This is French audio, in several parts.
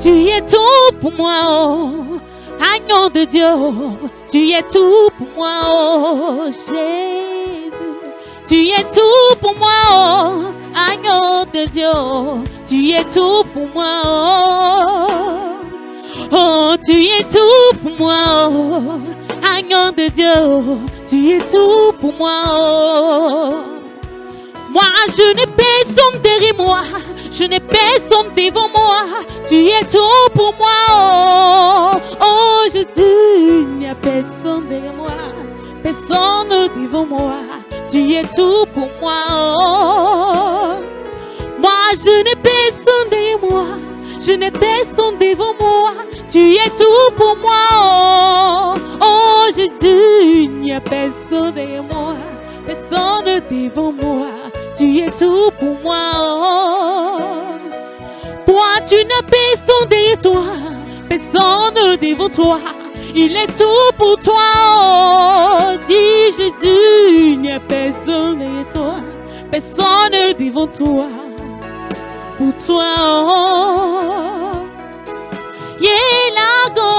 Tu es tout pour moi, oh, agneau de Dieu. Tu es tout pour moi, oh, Jésus. Tu es tout pour moi, oh, agneau de Dieu. Tu es tout pour moi, oh. Oh, tu es tout pour moi, oh, agneau de Dieu. Tu es tout pour moi, oh. Moi, je n'ai personne derrière moi. Je n'ai personne devant moi. Tu es tout pour moi, oh. Oh, Jésus, il n'y a personne derrière moi. Personne devant moi. Tu es tout pour moi, oh. Moi, je n'ai personne derrière moi. Je n'ai personne devant moi. Tu es tout pour moi, oh. Oh, Jésus, il n'y a personne derrière moi. Personne devant moi. Tu es tout pour moi, oh. Toi, tu n'as personne derrière toi. Personne devant toi. Il est tout pour toi, oh. Dis Jésus, il n'y a personne derrière toi. Personne devant toi. Pour toi, oh. Yelago,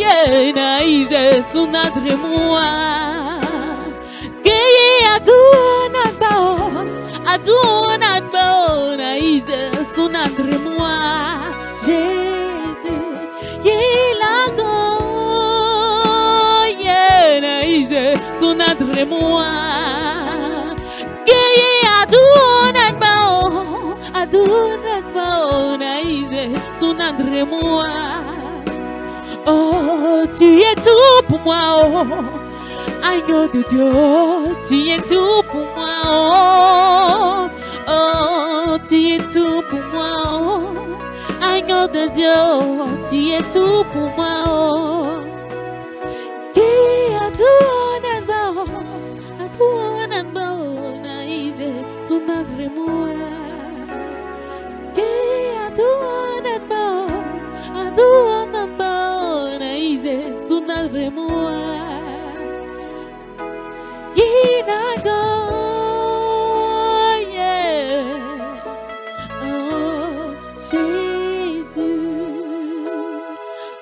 yenaïze sunadre moi. Geye adunadbao, naïze sunadre moi. Jésus, yelago, yenaïze sunadre moi. Geye adunadbao, naïze sunadre moi. Oh, tu es tout pour moi, oh. Agneau de Dieu, tu es tout pour moi, oh. Oh, tu es tout pour moi, oh. Agneau de Dieu, tu es tout pour moi, oh. Qui adunadbao, naïze sunadre moi. Adunadbao, naïze sunadre moi. Yinago, yeah. Oh, Jésus.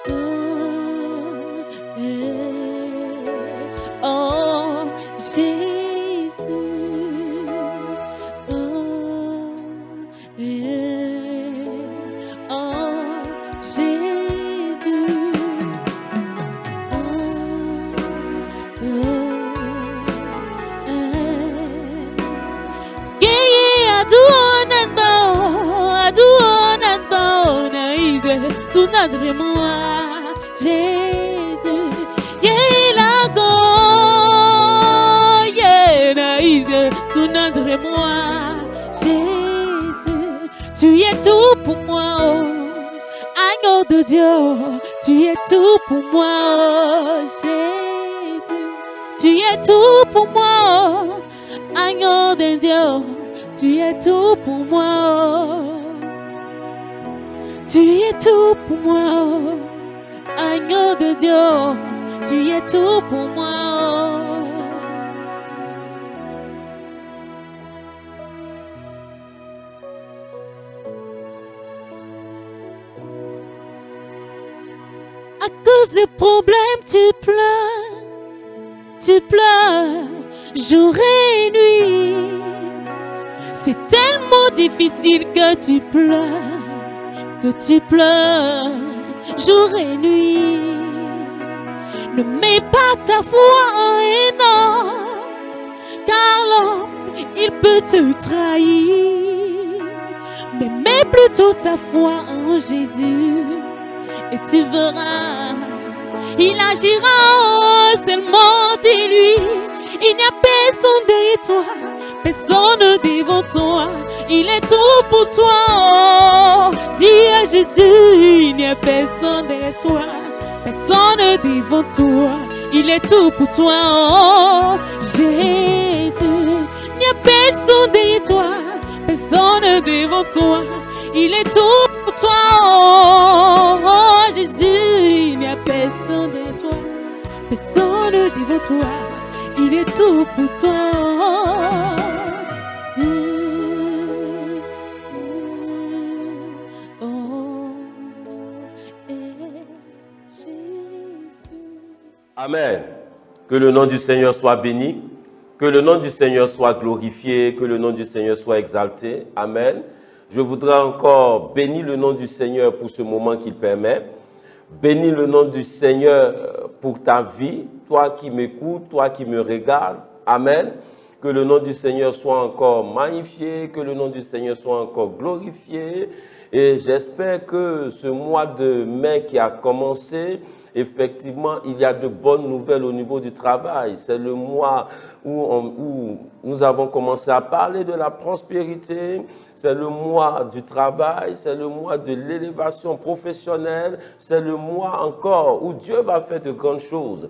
Oh, yeah. Oh, Jésus. Oh, yeah. Oh, Jésus. Adunadbao, naïze sunadre moi. Jésus, yelago, naïze sunadre moi. Jésus, tu es tout pour moi, oh. Agneau de Dieu, tu es tout pour moi, oh. Jésus, tu es tout pour moi, oh. Agneau de Dieu, tu es tout pour moi, oh. Tu es tout pour moi, oh. Agneau de Dieu, tu es tout pour moi, oh. À cause des problèmes, tu pleures, jour et nuit. C'est tellement difficile que tu pleures, jour et nuit. Ne mets pas ta foi en un homme, car l'homme, il peut te trahir. Mais mets plutôt ta foi en Jésus, et tu verras, il agira, oh, seulement dis-lui. Il n'y a personne derrière toi, personne devant toi. Il est tout pour toi, oh. Dis à Jésus, il n'y a personne derrière toi, personne devant toi. Il est tout pour toi, oh. Jésus, il n'y a personne derrière toi, personne devant toi. Il est tout pour toi, oh. Oh, Jésus, il n'y a personne derrière toi, personne devant toi. Il est tout pour toi, oh. Amen. Que le nom du Seigneur soit béni, que le nom du Seigneur soit glorifié, que le nom du Seigneur soit exalté. Amen. Je voudrais encore bénir le nom du Seigneur pour ce moment qu'il permet. Bénis le nom du Seigneur pour ta vie, toi qui m'écoutes, toi qui me regardes. Amen. Que le nom du Seigneur soit encore magnifié, que le nom du Seigneur soit encore glorifié. Et j'espère que ce mois de mai qui a commencé, effectivement, il y a de bonnes nouvelles au niveau du travail. C'est le mois où nous avons commencé à parler de la prospérité. C'est le mois du travail, c'est le mois de l'élévation professionnelle. C'est le mois encore où Dieu va faire de grandes choses.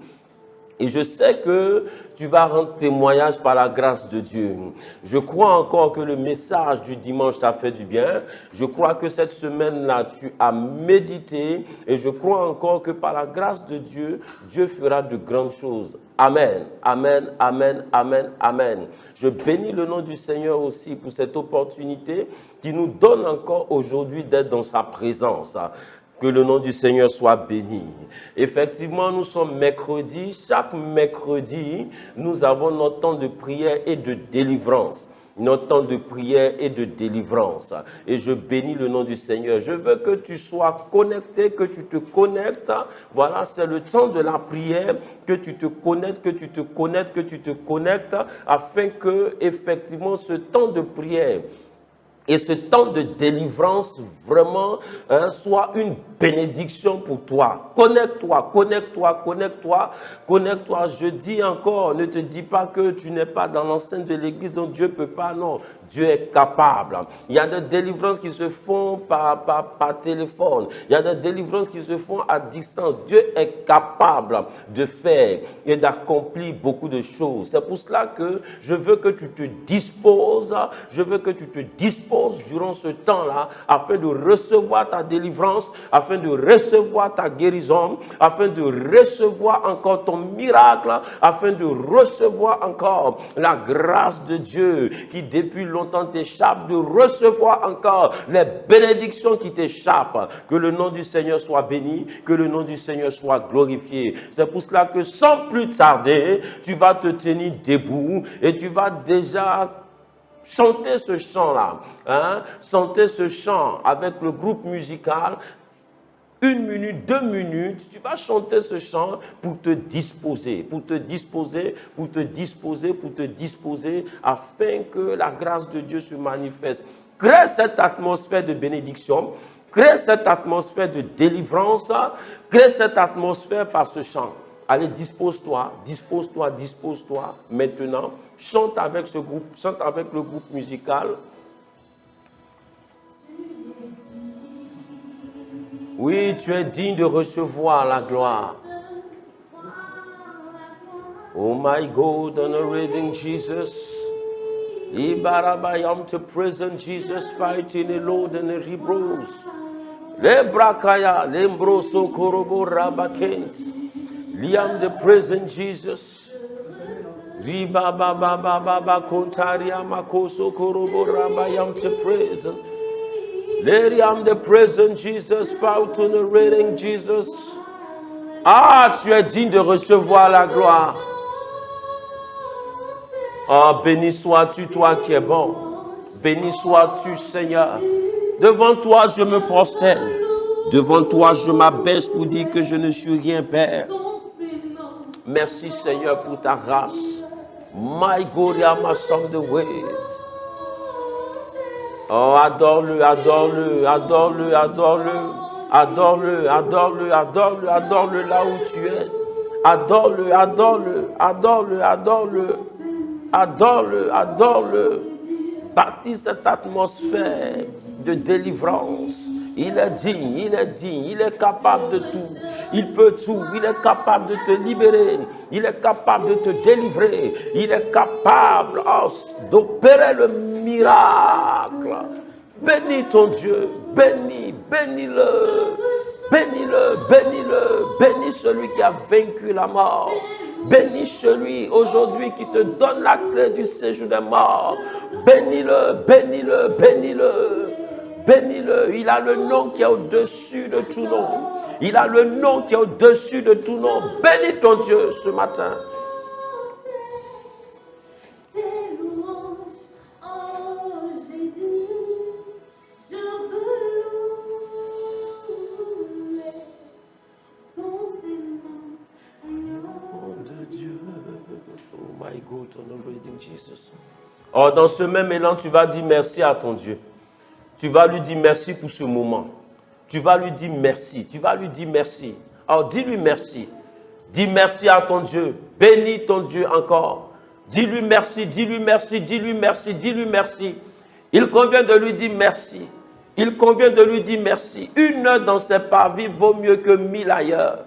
Et je sais que tu vas rendre témoignage par la grâce de Dieu. Je crois encore que le message du dimanche t'a fait du bien. Je crois que cette semaine-là, tu as médité. Et je crois encore que par la grâce de Dieu, Dieu fera de grandes choses. Amen, amen, amen, amen, amen. Je bénis le nom du Seigneur aussi pour cette opportunité qui nous donne encore aujourd'hui d'être dans sa présence. Que le nom du Seigneur soit béni. Effectivement, nous sommes mercredi. Chaque mercredi, nous avons notre temps de prière et de délivrance. Notre temps de prière et de délivrance. Et je bénis le nom du Seigneur. Je veux que tu sois connecté, que tu te connectes. Voilà, c'est le temps de la prière, que tu te connectes, que tu te connectes, que tu te connectes, afin que, effectivement, ce temps de prière et ce temps de délivrance vraiment soit une bénédiction pour toi. Connecte-toi, connecte-toi, connecte-toi, connecte-toi. Je dis encore, ne te dis pas que tu n'es pas dans l'enceinte de l'église, donc Dieu ne peut pas. Non, Dieu est capable. Il y a des délivrances qui se font par téléphone. Il y a des délivrances qui se font à distance. Dieu est capable de faire et d'accomplir beaucoup de choses. C'est pour cela que je veux que tu te disposes, je veux que tu te disposes durant ce temps-là, afin de recevoir ta délivrance, afin de recevoir ta guérison, afin de recevoir encore ton miracle, afin de recevoir encore la grâce de Dieu qui depuis longtemps t'échappe, de recevoir encore les bénédictions qui t'échappent. Que le nom du Seigneur soit béni, que le nom du Seigneur soit glorifié. C'est pour cela que sans plus tarder, tu vas te tenir debout et tu vas déjà chanter ce chant-là, chanter ce chant avec le groupe musical. 1 minute, 2 minutes, tu vas chanter ce chant pour te disposer, pour te disposer, pour te disposer, pour te disposer, afin que la grâce de Dieu se manifeste. Crée cette atmosphère de bénédiction, crée cette atmosphère de délivrance, crée cette atmosphère par ce chant. Allez, dispose-toi, dispose-toi, dispose-toi maintenant. Chante avec ce groupe, chante avec le groupe musical. Oui, tu es digne de recevoir la gloire. Oh my God, honoring Jesus. Ibarabayam to present Jesus fighting a Lord and a Hebrews. Lebrakaya, Lembroso Korobo Rabakens. Liam the present Jesus. Riba baba baba kontaria makoso korobo rabayam to present. Leriam the present Jesus, fountain reigning Jesus. Ah, tu es digne de recevoir la gloire. Ah, béni sois-tu, toi qui es bon. Béni sois-tu, Seigneur. Devant toi, je me prosterne. Devant toi, je m'abaisse pour dire que je ne suis rien, Père. Merci, Seigneur, pour ta grâce. My God, I'm a song the ways. Oh, adore-le, adore-le, adore-le, adore-le, adore-le, adore-le, adore-le, adore-le là où tu es. Adore-le, adore-le, adore-le, adore-le, adore-le, adore-le. Bâtis cette atmosphère de délivrance. Il est digne, il est digne, il est capable de tout. Il peut tout, il est capable de te libérer, il est capable de te délivrer, il est capable d'opérer le miracle. Bénis ton Dieu, bénis, bénis-le, bénis-le, bénis-le, bénis celui qui a vaincu la mort. Bénis celui aujourd'hui qui te donne la clé du séjour des morts. Bénis-le, bénis-le, bénis-le. Bénis-le, il a le nom qui est au-dessus de tout nom. Il a le nom qui est au-dessus de tout nom. Bénis ton Dieu ce matin. Oh, dans ce même élan, tu vas dire merci à ton Dieu. Tu vas lui dire merci pour ce moment. Tu vas lui dire merci. Tu vas lui dire merci. Alors, dis-lui merci. Dis merci à ton Dieu. Bénis ton Dieu encore. Dis-lui merci, dis-lui merci, dis-lui merci, dis-lui merci. Il convient de lui dire merci. Il convient de lui dire merci. Une heure dans ses parvis vaut mieux que 1000 ailleurs.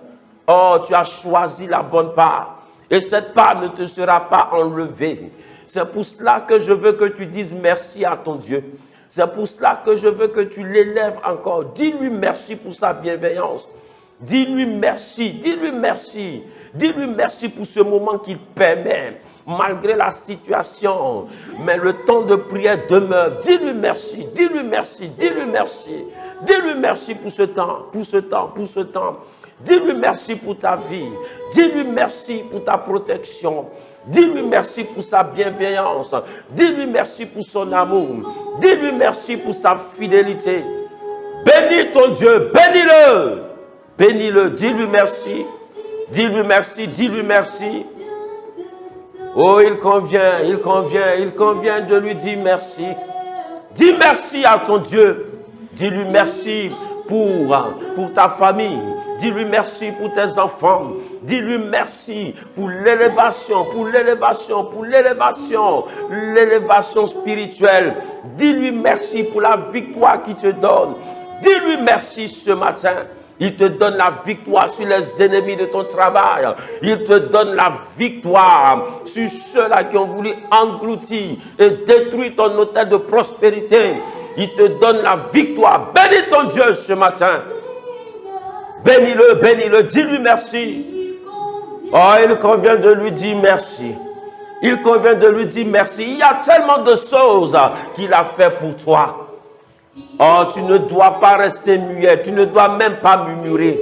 Oh, tu as choisi la bonne part. Et cette part ne te sera pas enlevée. C'est pour cela que je veux que tu dises merci à ton Dieu. C'est pour cela que je veux que tu l'élèves encore. Dis-lui merci pour sa bienveillance. Dis-lui merci, dis-lui merci. Dis-lui merci pour ce moment qu'il permet, malgré la situation. Mais le temps de prière demeure. Dis-lui merci, dis-lui merci, dis-lui merci. Dis-lui merci pour ce temps, pour ce temps, pour ce temps. Dis-lui merci pour ta vie. Dis-lui merci pour ta protection. Dis-lui merci pour sa bienveillance. Dis-lui merci pour son amour. Dis-lui merci pour sa fidélité. Bénis ton Dieu, bénis-le. Bénis-le, dis-lui merci. Dis-lui merci, dis-lui merci. Oh, il convient de lui dire merci. Dis merci à ton Dieu. Dis-lui merci pour ta famille. Dis-lui merci pour tes enfants. Dis-lui merci pour l'élévation, l'élévation spirituelle. Dis-lui merci pour la victoire qu'il te donne. Dis-lui merci ce matin. Il te donne la victoire sur les ennemis de ton travail. Il te donne la victoire sur ceux-là qui ont voulu engloutir et détruire ton hôtel de prospérité. Il te donne la victoire. Bénis ton Dieu ce matin. Bénis-le, bénis-le, dis-lui merci. Oh, il convient de lui dire merci. Il convient de lui dire merci. Il y a tellement de choses qu'il a fait pour toi. Oh, tu ne dois pas rester muet. Tu ne dois même pas murmurer.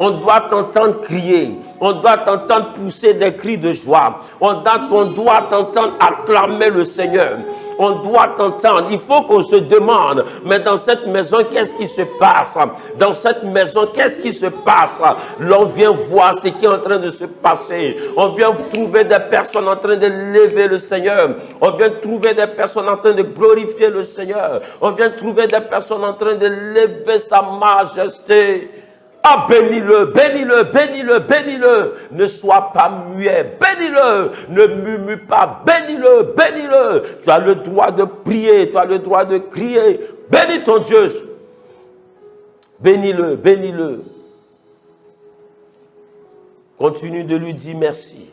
On doit t'entendre crier. On doit t'entendre pousser des cris de joie. On doit t'entendre acclamer le Seigneur. On doit t'entendre. Il faut qu'on se demande, mais dans cette maison, qu'est-ce qui se passe? Dans cette maison, qu'est-ce qui se passe? L'on vient voir ce qui est en train de se passer. On vient trouver des personnes en train de lever le Seigneur. On vient trouver des personnes en train de glorifier le Seigneur. On vient trouver des personnes en train de lever sa majesté. Ah, bénis-le, bénis-le, bénis-le, bénis-le. Ne sois pas muet, bénis-le. Ne murmure pas, bénis-le, bénis-le. Tu as le droit de prier, tu as le droit de crier. Bénis ton Dieu. Bénis-le, bénis-le. Continue de lui dire merci.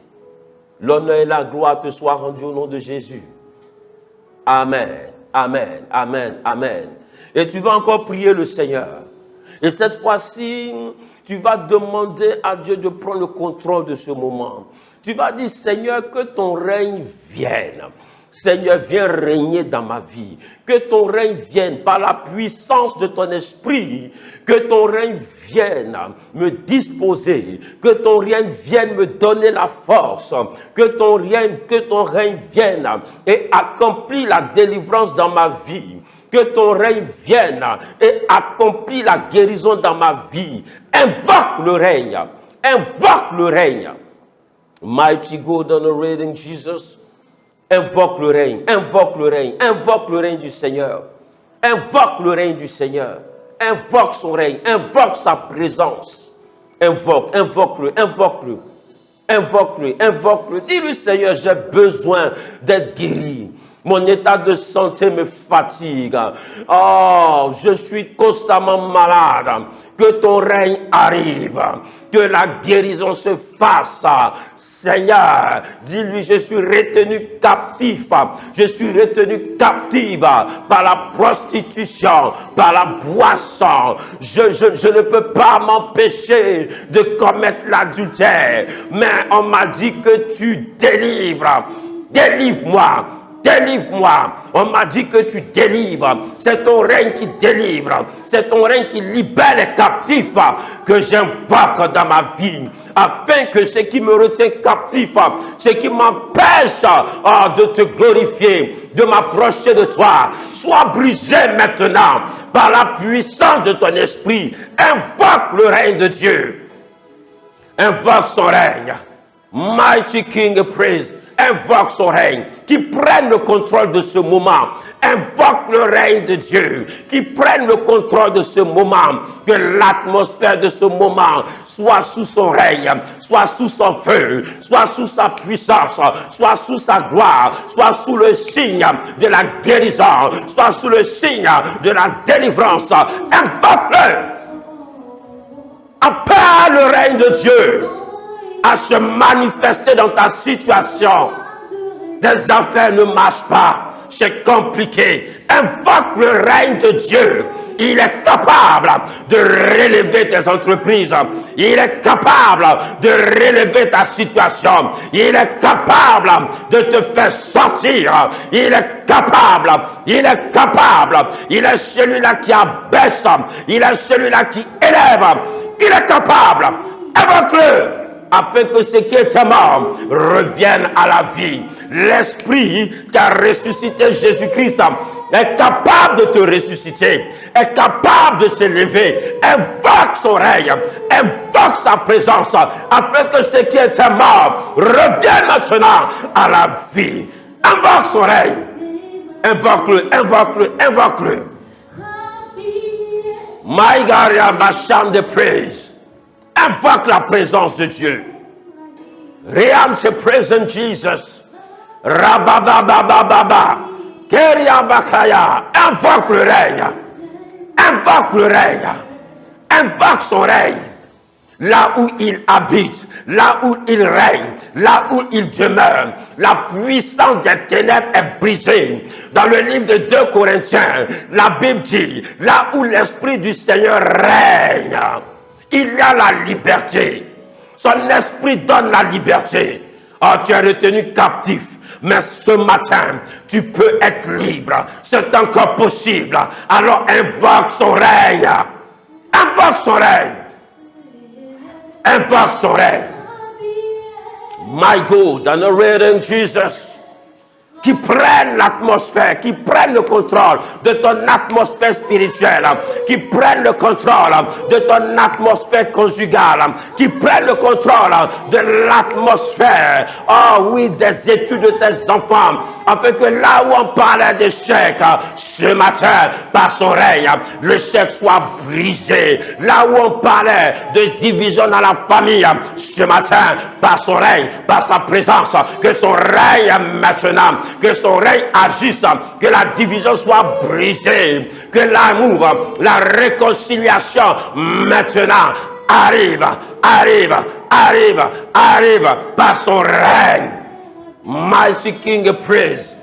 L'honneur et la gloire te soient rendus au nom de Jésus. Amen, amen, amen, amen. Et tu vas encore prier le Seigneur. Et cette fois-ci, tu vas demander à Dieu de prendre le contrôle de ce moment. Tu vas dire, Seigneur, que ton règne vienne. Seigneur, viens régner dans ma vie. Que ton règne vienne par la puissance de ton esprit. Que ton règne vienne me disposer. Que ton règne vienne me donner la force. Que ton règne vienne et accomplir la délivrance dans ma vie. Que ton règne vienne et accomplis la guérison dans ma vie. Invoque le règne. Invoque le règne. Mighty God on the reading, Jesus. Invoque le règne. Invoque le règne. Invoque le règne du Seigneur. Invoque le règne du Seigneur. Invoque son règne. Invoque sa présence. Invoque-le. Invoque-le. Invoque-le. Invoque-le. Dis-lui, Seigneur, j'ai besoin d'être guéri. Mon état de santé me fatigue. Oh, je suis constamment malade. Que ton règne arrive. Que la guérison se fasse. Seigneur, dis-lui, je suis retenu captif. Je suis retenu captive par la prostitution, par la boisson. Je ne peux pas m'empêcher de commettre l'adultère. Mais on m'a dit que tu délivres. Délivre-moi. délivre-moi. On m'a dit que tu délivres. C'est ton règne qui délivre. C'est ton règne qui libère les captifs que j'invoque dans ma vie. Afin que ce qui me retient captif, ce qui m'empêche de te glorifier, de m'approcher de toi, soit brisé maintenant par la puissance de ton esprit. Invoque le règne de Dieu. Invoque son règne. Mighty King of Praise. Invoque son règne, qui prenne le contrôle de ce moment. Invoque le règne de Dieu, qui prenne le contrôle de ce moment. Que l'atmosphère de ce moment soit sous son règne, soit sous son feu, soit sous sa puissance, soit sous sa gloire, soit sous le signe de la guérison, soit sous le signe de la délivrance. Invoque-le. Appelle le règne de Dieu à se manifester dans ta situation. Tes affaires ne marchent pas, c'est compliqué. Invoque le règne de Dieu. Il est capable de relever tes entreprises. Il est capable de relever ta situation. Il est capable de te faire sortir. Il est capable. Il est capable. Il est celui-là qui abaisse. Il est celui-là qui élève. Il est capable. Invoque-le. Afin que ce qui était mort revienne à la vie. L'Esprit qui a ressuscité Jésus-Christ est capable de te ressusciter, est capable de s'élever. Invoque son règne, invoque sa présence, afin que ce qui était mort revienne maintenant à la vie. Invoque son règne. Invoque-le, invoque-le, invoque-le. My God, my chant de praise. Invoque la présence de Dieu. Ream se present Jesus. Rabababababa. Keriabakaya. Invoque le règne. Invoque le règne. Invoque son règne. Là où il habite, là où il règne, là où il demeure, la puissance des ténèbres est brisée. Dans le livre de 2 Corinthiens, la Bible dit, là où l'Esprit du Seigneur règne, il y a la liberté. Son esprit donne la liberté. Oh, tu es retenu captif. Mais ce matin, tu peux être libre. C'est encore possible. Alors invoque son règne. Invoque son règne. Invoque son règne. My God, and the risen Jesus. Qui prennent l'atmosphère, qui prennent le contrôle de ton atmosphère spirituelle, qui prennent le contrôle de ton atmosphère conjugale, qui prennent le contrôle de l'atmosphère, oh oui, des études de tes enfants, afin que là où on parlait d'échec, ce matin, par son règne, l'échec soit brisé. Là où on parlait de division dans la famille, ce matin, par son règne, par sa présence, que son règne maintenant, que son règne agisse, que la division soit brisée, que l'amour, la réconciliation maintenant arrive par son règne. Mighty King of Praise.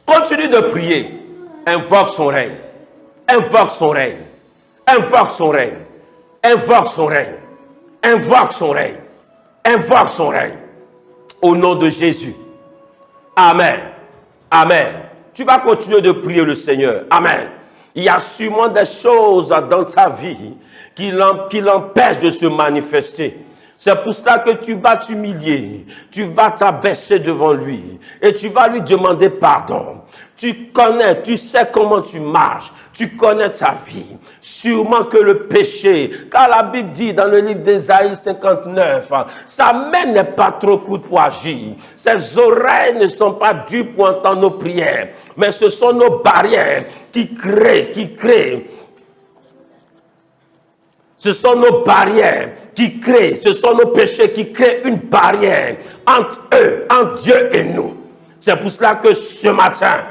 Continue de prier. Invoque son règne. Invoque son règne. Invoque son règne. Invoque son règne. Invoque son règne. Invoque son règne. Au nom de Jésus. Amen. Amen. Tu vas continuer de prier le Seigneur. Amen. Il y a sûrement des choses dans ta vie qui l'empêchent de se manifester. C'est pour cela que tu vas t'humilier, tu vas t'abaisser devant lui et tu vas lui demander pardon. Tu connais, tu sais comment tu marches, tu connais ta vie. Sûrement que le péché, car la Bible dit dans le livre d'Ésaïe 59, sa main n'est pas trop courte pour agir, ses oreilles ne sont pas dures pour entendre nos prières, mais ce sont nos barrières qui créent. Ce sont nos barrières qui créent, ce sont nos péchés qui créent une barrière entre eux, entre Dieu et nous. C'est pour cela que ce matin,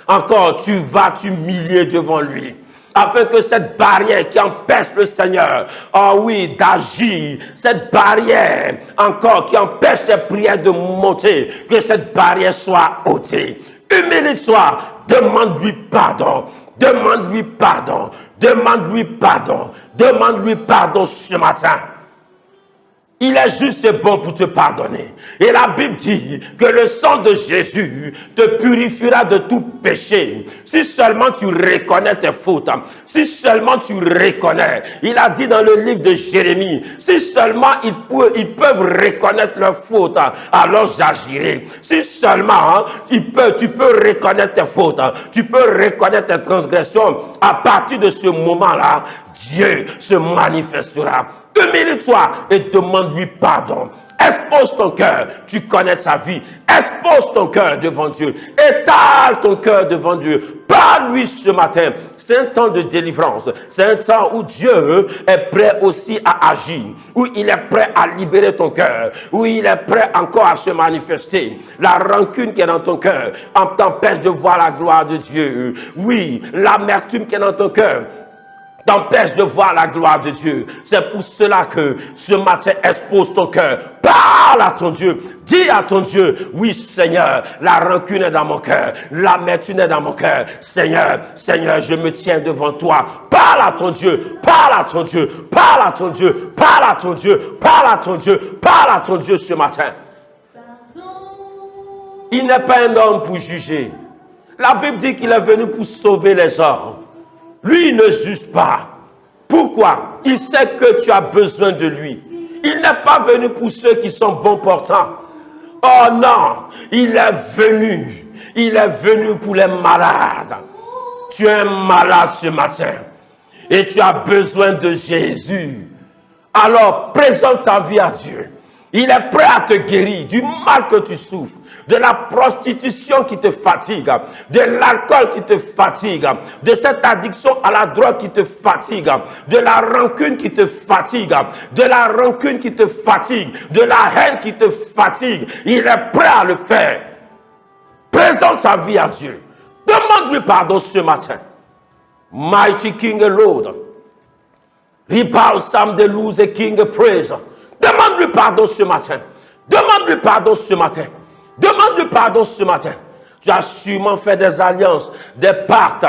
encore, tu vas t'humilier devant lui. Afin que cette barrière qui empêche le Seigneur, oh oui, d'agir, cette barrière encore qui empêche tes prières de monter, que cette barrière soit ôtée. Humilie-toi, demande-lui pardon. Demande-lui pardon. Demande-lui pardon. Demande-lui pardon ce matin. Il est juste et bon pour te pardonner. Et la Bible dit que le sang de Jésus te purifiera de tout péché. Si seulement tu reconnais tes fautes, si seulement tu reconnais. Il a dit dans le livre de Jérémie, si seulement ils peuvent reconnaître leurs fautes, alors j'agirai. Si seulement tu peux reconnaître tes fautes, tu peux reconnaître tes transgressions, à partir de ce moment-là, Dieu se manifestera. Humilie-toi et demande-lui pardon. Expose ton cœur, tu connais sa vie. Expose ton cœur devant Dieu. Étale ton cœur devant Dieu. Parle-lui ce matin. C'est un temps de délivrance. C'est un temps où Dieu est prêt aussi à agir. Où il est prêt à libérer ton cœur. Où il est prêt encore à se manifester. La rancune qui est dans ton cœur t'empêche de voir la gloire de Dieu. Oui, l'amertume qui est dans ton cœur t'empêche de voir la gloire de Dieu. C'est pour cela que ce matin, expose ton cœur. Parle à ton Dieu. Dis à ton Dieu, oui Seigneur, la rancune est dans mon cœur. L'amertume est dans mon cœur. Seigneur, Seigneur, je me tiens devant toi. Parle à ton Dieu. Parle à ton Dieu. Parle à ton Dieu. Parle à ton Dieu. Parle à ton Dieu. Parle à ton Dieu ce matin. Il n'est pas un homme pour juger. La Bible dit qu'il est venu pour sauver les hommes. Lui, il ne juge pas. Pourquoi? Il sait que tu as besoin de lui. Il n'est pas venu pour ceux qui sont bons portants. Oh non, il est venu. Il est venu pour les malades. Tu es malade ce matin et tu as besoin de Jésus. Alors, présente ta vie à Dieu. Il est prêt à te guérir du mal que tu souffres, de la prostitution qui te fatigue, de l'alcool qui te fatigue, de cette addiction à la drogue qui te fatigue, de la rancune qui te fatigue, de la rancune qui te fatigue, de la haine qui te fatigue. Il est prêt à le faire. Présente sa vie à Dieu. Demande-lui pardon ce matin. Mighty King and Lord. Ripal Sam de Luz et King Praise. Demande-lui pardon ce matin. Demande-lui pardon ce matin. Demande-lui pardon ce matin. Tu as sûrement fait des alliances, des pactes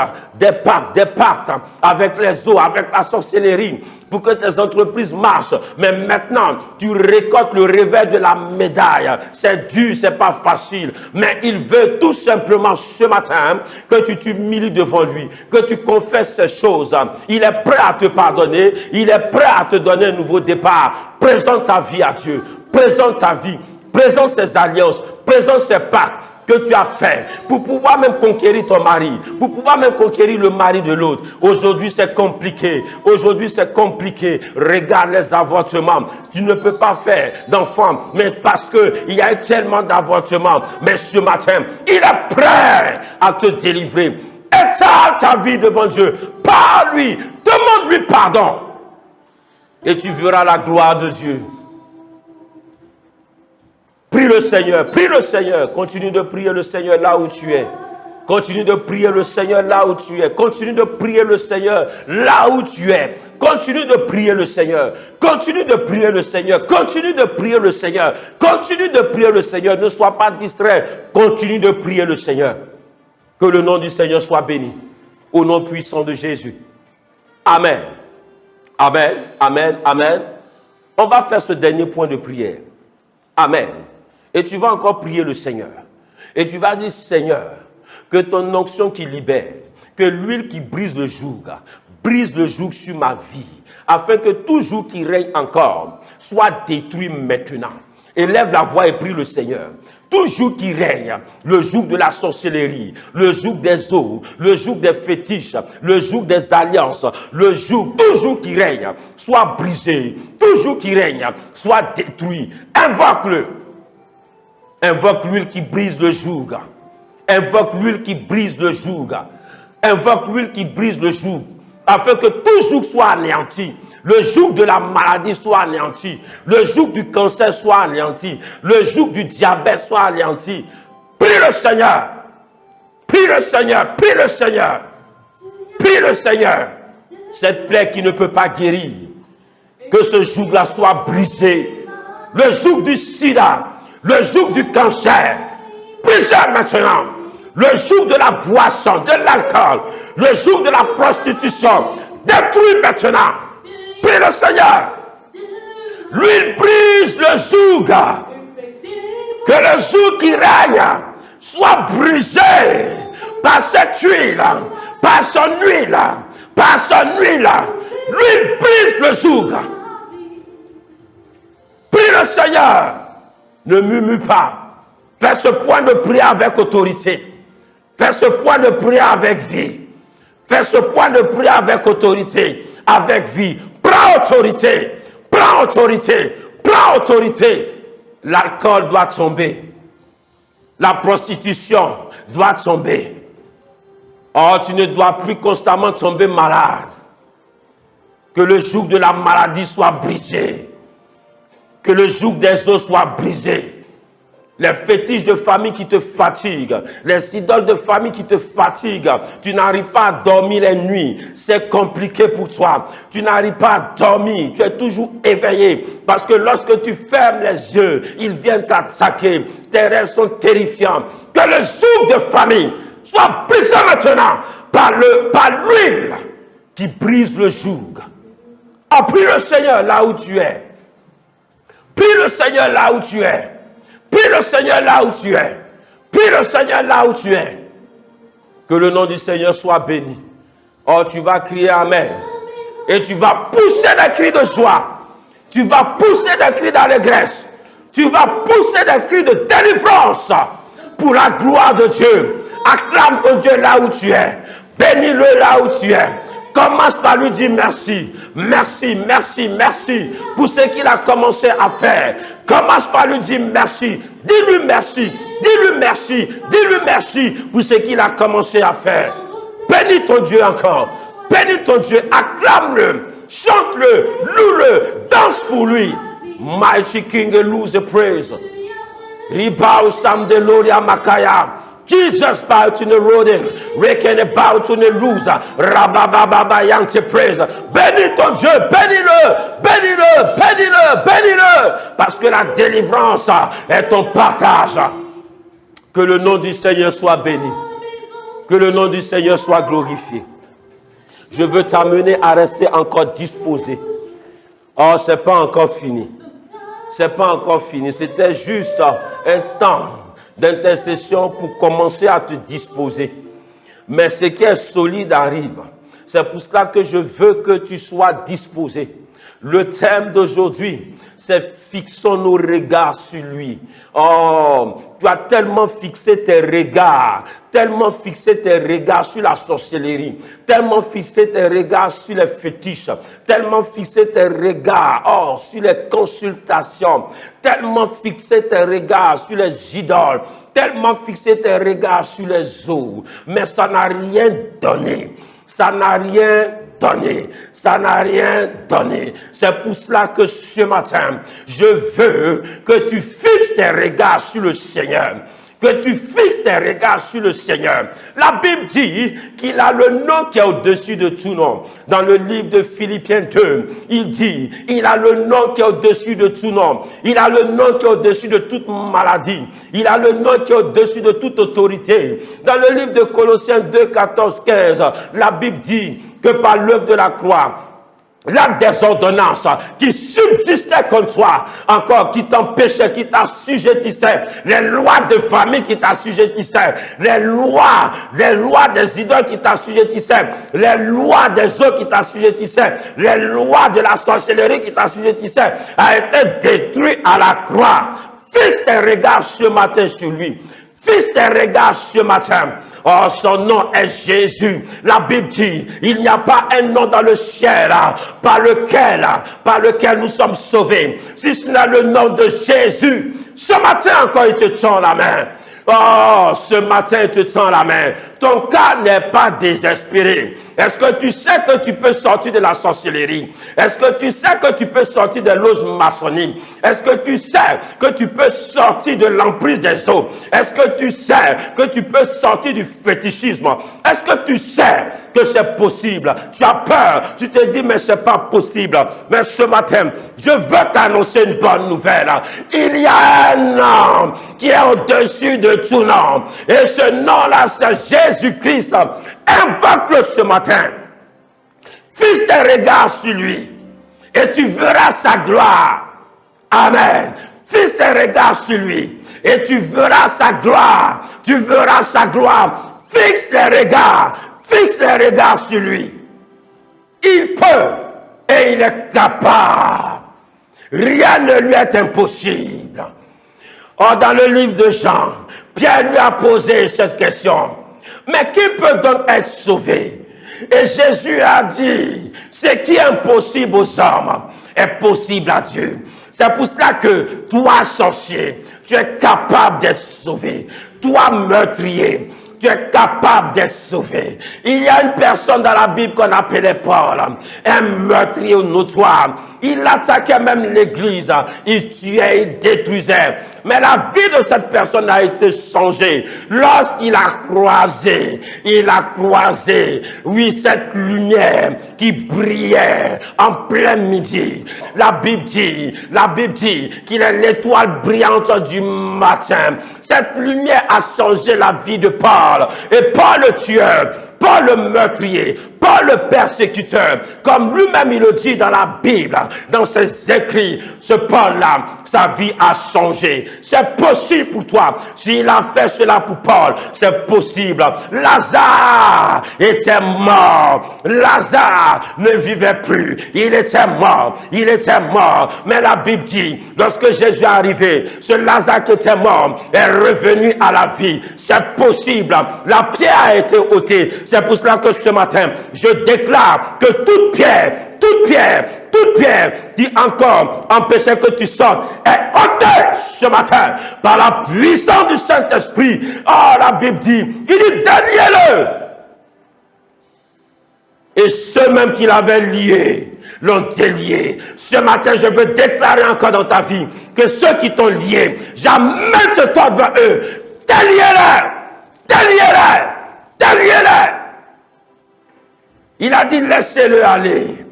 avec les eaux, avec la sorcellerie, pour que tes entreprises marchent. Mais maintenant, tu récoltes le revers de la médaille. C'est dur, c'est pas facile. Mais il veut tout simplement ce matin que tu t'humilies devant lui, que tu confesses ces choses. Il est prêt à te pardonner. Il est prêt à te donner un nouveau départ. Présente ta vie à Dieu. Présente ta vie. Présente ces alliances. Présente ces pactes que tu as fait pour pouvoir même conquérir ton mari, pour pouvoir même conquérir le mari de l'autre. Aujourd'hui, c'est compliqué. Aujourd'hui, c'est compliqué. Regarde les avortements. Tu ne peux pas faire d'enfants, mais parce qu'il y a tellement d'avortements. Mais ce matin, il est prêt à te délivrer. Étale ta vie devant Dieu. Parle-lui. Demande-lui pardon. Et tu verras la gloire de Dieu. Prie le Seigneur, continue de prier le Seigneur là où tu es. Continue de prier le Seigneur là où tu es. Continue de prier le Seigneur là où tu es. Continue de prier le Seigneur. Continue de prier le Seigneur. Continue de prier le Seigneur. Continue de prier le Seigneur. Ne sois pas distrait. Continue de prier le Seigneur. Que le nom du Seigneur soit béni. Au nom puissant de Jésus. Amen. Amen. Amen. Amen. On va faire ce dernier point de prière. Amen. Et tu vas encore prier le Seigneur. Et tu vas dire, Seigneur, que ton onction qui libère, que l'huile qui brise le joug sur ma vie, afin que tout joug qui règne encore soit détruit maintenant. Élève la voix et prie le Seigneur. Tout joug qui règne, le joug de la sorcellerie, le joug des eaux, le joug des fétiches, le joug des alliances, le joug, tout joug qui règne, soit brisé, tout joug qui règne, soit détruit. Invoque-le. Invoque l'huile qui brise le joug. Invoque l'huile qui brise le joug. Invoque l'huile qui brise le joug, afin que tout joug soit anéanti. Le joug de la maladie soit anéanti. Le joug du cancer soit anéanti. Le joug du diabète soit anéanti. Prie le Seigneur. Prie le Seigneur. Prie le Seigneur. Prie le Seigneur. Cette plaie qui ne peut pas guérir. Que ce joug-là soit brisé. Le joug du sida. Le joug du cancer. Brisé maintenant. Le joug de la boisson, de l'alcool. Le joug de la prostitution. Détruit maintenant. Prie le Seigneur. L'huile brise le joug. Que le joug qui règne soit brisé par cette huile, par son huile, par son huile. L'huile brise le joug. Prie le Seigneur. Ne murmure pas. Fais ce point de prière avec autorité. Fais ce point de prière avec vie. Fais ce point de prière avec autorité, avec vie. Prends autorité. Prends autorité. Prends autorité. L'alcool doit tomber. La prostitution doit tomber. Oh, tu ne dois plus constamment tomber malade. Que le joug de la maladie soit brisé. Que le joug des os soit brisé. Les fétiches de famille qui te fatiguent, les idoles de famille qui te fatiguent, tu n'arrives pas à dormir les nuits, c'est compliqué pour toi. Tu n'arrives pas à dormir, tu es toujours éveillé, parce que lorsque tu fermes les yeux, ils viennent t'attaquer. Tes rêves sont terrifiants. Que le joug de famille soit brisé maintenant par l'huile qui brise le joug. Oh, prie le Seigneur là où tu es. Prie le Seigneur là où tu es. Prie le Seigneur là où tu es. Prie le Seigneur là où tu es. Que le nom du Seigneur soit béni. Oh, tu vas crier Amen. Et tu vas pousser des cris de joie. Tu vas pousser des cris d'allégresse. Tu vas pousser des cris de délivrance pour la gloire de Dieu. Acclame ton Dieu là où tu es. Bénis-le là où tu es. Commence par lui dire merci. Merci, merci, merci pour ce qu'il a commencé à faire. Commence par lui dire merci. Dis-lui merci. Dis-lui merci. Dis-lui merci pour ce qu'il a commencé à faire. Bénis ton Dieu encore. Bénis ton Dieu. Acclame-le. Chante-le. Loue-le. Danse pour lui. Mighty King, lose the praise. Ribao Sam de Loria Makaya. Jesus bow to the road, reckon bow to the loser. Rabababa Yante praise. Bénis ton Dieu, bénis-le, bénis-le, bénis-le, bénis-le. Parce que la délivrance est ton partage. Que le nom du Seigneur soit béni. Que le nom du Seigneur soit glorifié. Je veux t'amener à rester encore disposé. Oh, c'est pas encore fini. C'est pas encore fini. C'était juste un temps d'intercession pour commencer à te disposer. Mais ce qui est solide arrive. C'est pour cela que je veux que tu sois disposé. Le thème d'aujourd'hui, c'est fixons nos regards sur lui. Oh, tu as tellement fixé tes regards sur la sorcellerie, tellement fixé tes regards sur les fétiches, tellement fixé tes regards sur les consultations, tellement fixé tes regards sur les idoles, tellement fixé tes regards sur les eaux, mais ça n'a rien donné. Ça n'a rien donné. Ça n'a rien donné. C'est pour cela que ce matin, je veux que tu fixes tes regards sur le Seigneur. Que tu fixes tes regards sur le Seigneur. La Bible dit qu'il a le nom qui est au-dessus de tout nom. Dans le livre de Philippiens 2, il dit, il a le nom qui est au-dessus de tout nom. Il a le nom qui est au-dessus de toute maladie. Il a le nom qui est au-dessus de toute autorité. Dans le livre de Colossiens 2, 14, 15, la Bible dit que par l'œuvre de la croix, l'acte des ordonnances qui subsistait contre toi, encore qui t'empêchait, qui t'assujettissait, les lois de famille qui t'assujettissaient, les lois des idoles qui t'assujettissaient, les lois des eaux qui t'assujettissaient, les lois de la sorcellerie qui t'assujettissaient, a été détruit à la croix. Fixe tes regards ce matin sur lui. Fixe tes regards ce matin. Oh, son nom est Jésus. La Bible dit, il n'y a pas un nom dans le ciel par lequel nous sommes sauvés. Si ce n'est le nom de Jésus, ce matin encore il te tend la main. Oh, ce matin, il te tend la main. Ton cas n'est pas désespéré. Est-ce que tu sais que tu peux sortir de la sorcellerie? Est-ce que tu sais que tu peux sortir des loges maçonniques? Est-ce que tu sais que tu peux sortir de l'emprise des eaux? Est-ce que tu sais que tu peux sortir du fétichisme? Est-ce que tu sais que c'est possible? Tu as peur. Tu te dis, mais c'est pas possible. Mais ce matin, je veux t'annoncer une bonne nouvelle. Il y a un nom qui est au-dessus de tout nom. Et ce nom-là, c'est Jésus-Christ. Invoque-le ce matin. Fixe tes regards sur lui. Et tu verras sa gloire. Amen. Fixe tes regards sur lui et tu verras sa gloire. Tu verras sa gloire. Fixe les regards sur lui. Il peut et il est capable. Rien ne lui est impossible. Or, dans le livre de Jean, Pierre lui a posé cette question. Mais qui peut donc être sauvé? Et Jésus a dit, ce qui est impossible aux hommes est possible à Dieu. C'est pour cela que toi, sorcier, tu es capable d'être sauvé. Toi, meurtrier, tu es capable d'être sauvé. Il y a une personne dans la Bible qu'on appelait Paul, un meurtrier notoire. Il attaquait même l'église, il tuait, il détruisait. Mais la vie de cette personne a été changée lorsqu'il a croisé, oui, cette lumière qui brillait en plein midi. La Bible dit qu'il est l'étoile brillante du matin. Cette lumière a changé la vie de Paul. Et Paul le tueur, Paul le meurtrier, Paul le persécuteur, comme lui-même il le dit dans la Bible, dans ses écrits, ce Paul-là, sa vie a changé. C'est possible pour toi. S'il a fait cela pour Paul, c'est possible. Lazare était mort. Lazare ne vivait plus. Il était mort. Mais la Bible dit, lorsque Jésus est arrivé, ce Lazare qui était mort est revenu à la vie. C'est possible. La pierre a été ôtée. C'est pour cela que ce matin, je déclare que toute pierre qui encore empêchait que tu sortes est ôtée ce matin par la puissance du Saint-Esprit. Oh, la Bible dit, il dit déliez-le. Et ceux même qui l'avaient lié, l'ont délié. Ce matin, je veux déclarer encore dans ta vie que ceux qui t'ont lié, j'amène ce temps vers eux. Déliez-le. Il a dit, laissez-le aller.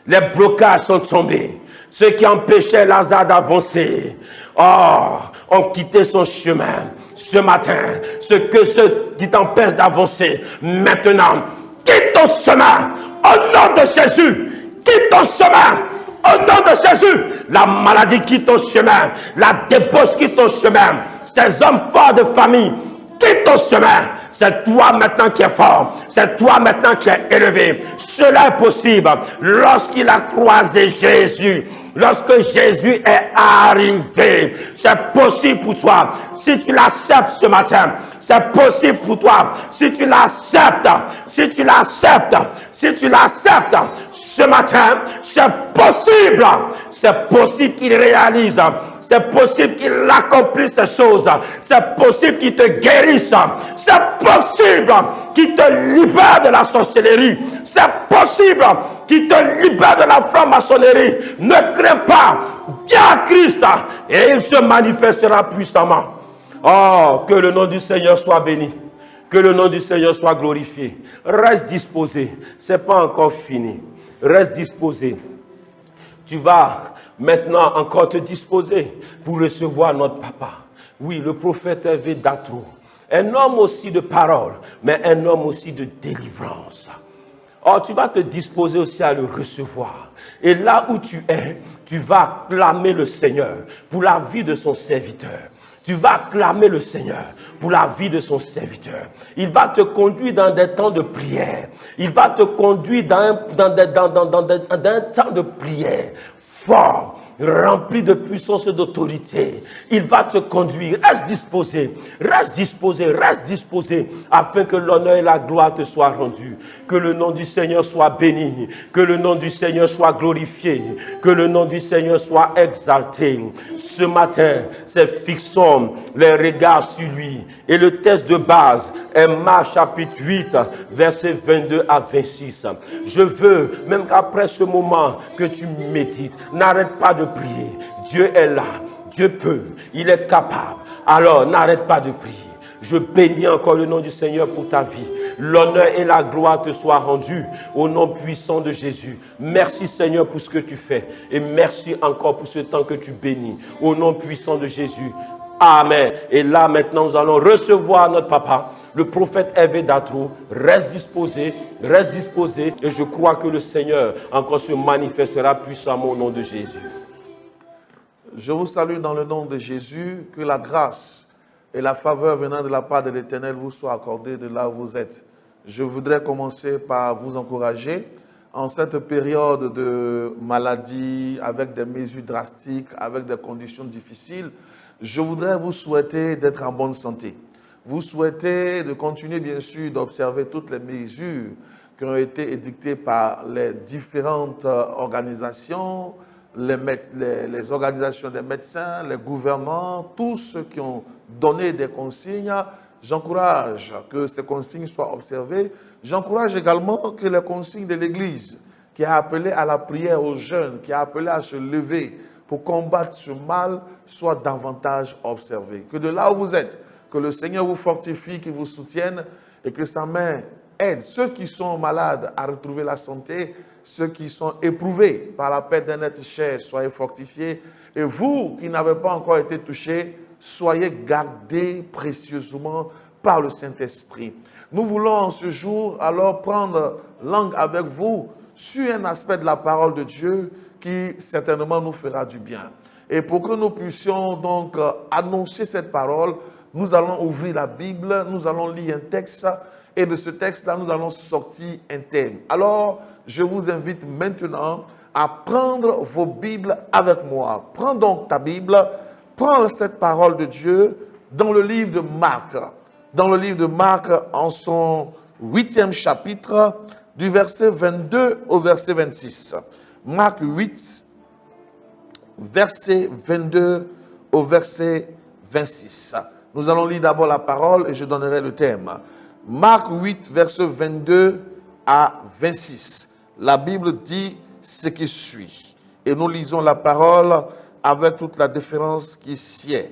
Les blocages sont tombés. Ceux qui empêchaient Lazare d'avancer, ont quitté son chemin. Ce matin, ceux qui t'empêchent d'avancer, maintenant, quitte ton chemin. Au nom de Jésus, quitte ton chemin. Au nom de Jésus, la maladie quitte ton chemin. La débauche quitte ton chemin. Ces hommes forts de famille, quitte ton chemin. C'est toi maintenant qui es fort. C'est toi maintenant qui es élevé. Cela est possible lorsqu'il a croisé Jésus. Lorsque Jésus est arrivé, c'est possible pour toi. Si tu l'acceptes ce matin, c'est possible pour toi. Si tu l'acceptes ce matin, c'est possible. C'est possible qu'il réalise. C'est possible qu'il accomplisse ces choses. C'est possible qu'il te guérisse. C'est possible qu'il te libère de la sorcellerie. C'est possible qu'il te libère de la franc-maçonnerie. Ne crains pas. Viens à Christ et il se manifestera puissamment. Oh, que le nom du Seigneur soit béni. Que le nom du Seigneur soit glorifié. Reste disposé. Ce n'est pas encore fini. Reste disposé. Tu vas maintenant encore te disposer pour recevoir notre papa. Oui, le prophète Hervé Datro. Un homme aussi de parole, mais un homme aussi de délivrance. Or, tu vas te disposer aussi à le recevoir. Et là où tu es, tu vas clamer le Seigneur pour la vie de son serviteur. Tu vas clamer le Seigneur pour la vie de son serviteur. Il va te conduire dans des temps de prière. Il va te conduire dans un temps de prière fort, rempli de puissance et d'autorité. Il va te conduire. Reste disposé, afin que l'honneur et la gloire te soient rendus. Que le nom du Seigneur soit béni. Que le nom du Seigneur soit glorifié. Que le nom du Seigneur soit exalté. Ce matin, fixons les regards sur lui. Et le texte de base est Marc chapitre 8, versets 22 à 26. Je veux, même qu'après ce moment que tu médites, n'arrête pas de prier. Dieu est là. Dieu peut. Il est capable. Alors, n'arrête pas de prier. Je bénis encore le nom du Seigneur pour ta vie. L'honneur et la gloire te soient rendus au nom puissant de Jésus. Merci Seigneur pour ce que tu fais. Et merci encore pour ce temps que tu bénis. Au nom puissant de Jésus. Amen. Et là maintenant nous allons recevoir notre papa, le prophète Hervé Datro. Reste disposé. Et je crois que le Seigneur encore se manifestera puissamment au nom de Jésus. Je vous salue dans le nom de Jésus, que la grâce et la faveur venant de la part de l'Éternel vous soient accordées de là où vous êtes. Je voudrais commencer par vous encourager en cette période de maladie, avec des mesures drastiques, avec des conditions difficiles. Je voudrais vous souhaiter d'être en bonne santé. Vous souhaitez de continuer, bien sûr, d'observer toutes les mesures qui ont été édictées par les différentes organisations, les organisations des médecins, les gouvernements, tous ceux qui ont donné des consignes. J'encourage que ces consignes soient observées. J'encourage également que les consignes de l'Église, qui a appelé à la prière aux jeunes, qui a appelé à se lever pour combattre ce mal, soient davantage observées. Que de là où vous êtes, que le Seigneur vous fortifie, qu'il vous soutienne et que sa main aide ceux qui sont malades à retrouver la santé, ceux qui sont éprouvés par la perte d'un être cher, soyez fortifiés. Et vous qui n'avez pas encore été touchés, soyez gardés précieusement par le Saint-Esprit. Nous voulons en ce jour alors prendre langue avec vous sur un aspect de la parole de Dieu qui certainement nous fera du bien. Et pour que nous puissions donc annoncer cette parole, nous allons ouvrir la Bible, nous allons lire un texte et de ce texte-là, nous allons sortir un thème. Alors, je vous invite maintenant à prendre vos Bibles avec moi. Prends donc ta Bible, prends cette parole de Dieu dans le livre de Marc. Dans le livre de Marc, en son 8e chapitre, du verset 22 au verset 26. Marc 8, verset 22 au verset 26. Nous allons lire d'abord la parole et je donnerai le thème. Marc 8, verset 22 à 26. La Bible dit ce qui suit. Et nous lisons la parole avec toute la déférence qui s'y est.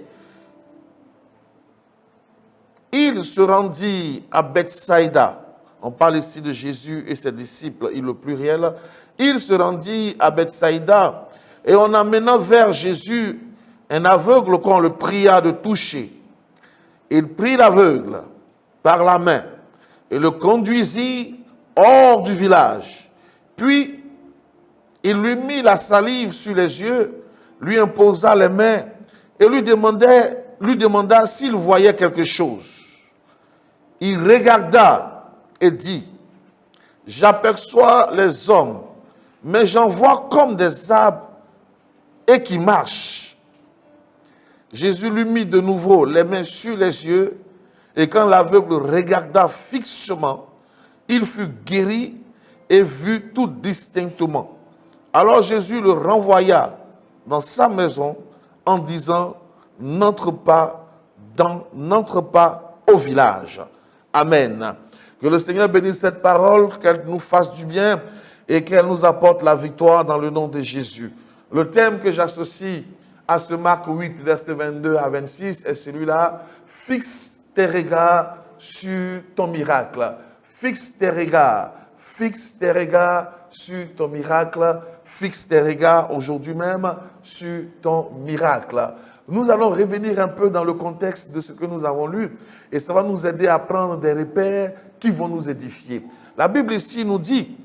Il se rendit à Bethsaïda. On parle ici de Jésus et ses disciples, il le pluriel. Il se rendit à Bethsaïda et on amena vers Jésus un aveugle qu'on le pria de toucher. Il prit l'aveugle par la main et le conduisit hors du village. Puis, il lui mit la salive sur les yeux, lui imposa les mains et lui demanda s'il voyait quelque chose. Il regarda et dit, « J'aperçois les hommes, mais j'en vois comme des arbres et qui marchent. » Jésus lui mit de nouveau les mains sur les yeux, et quand l'aveugle regarda fixement, il fut guéri et vit tout distinctement. Alors Jésus le renvoya dans sa maison en disant, n'entre pas au village. Amen. Que le Seigneur bénisse cette parole, qu'elle nous fasse du bien et qu'elle nous apporte la victoire dans le nom de Jésus. Le thème que j'associe à ce Marc 8, verset 22 à 26 est celui-là, fixe tes regards sur ton miracle. Fixe tes regards sur ton miracle. Fixe tes regards aujourd'hui même sur ton miracle. Nous allons revenir un peu dans le contexte de ce que nous avons lu et ça va nous aider à prendre des repères qui vont nous édifier. La Bible ici nous dit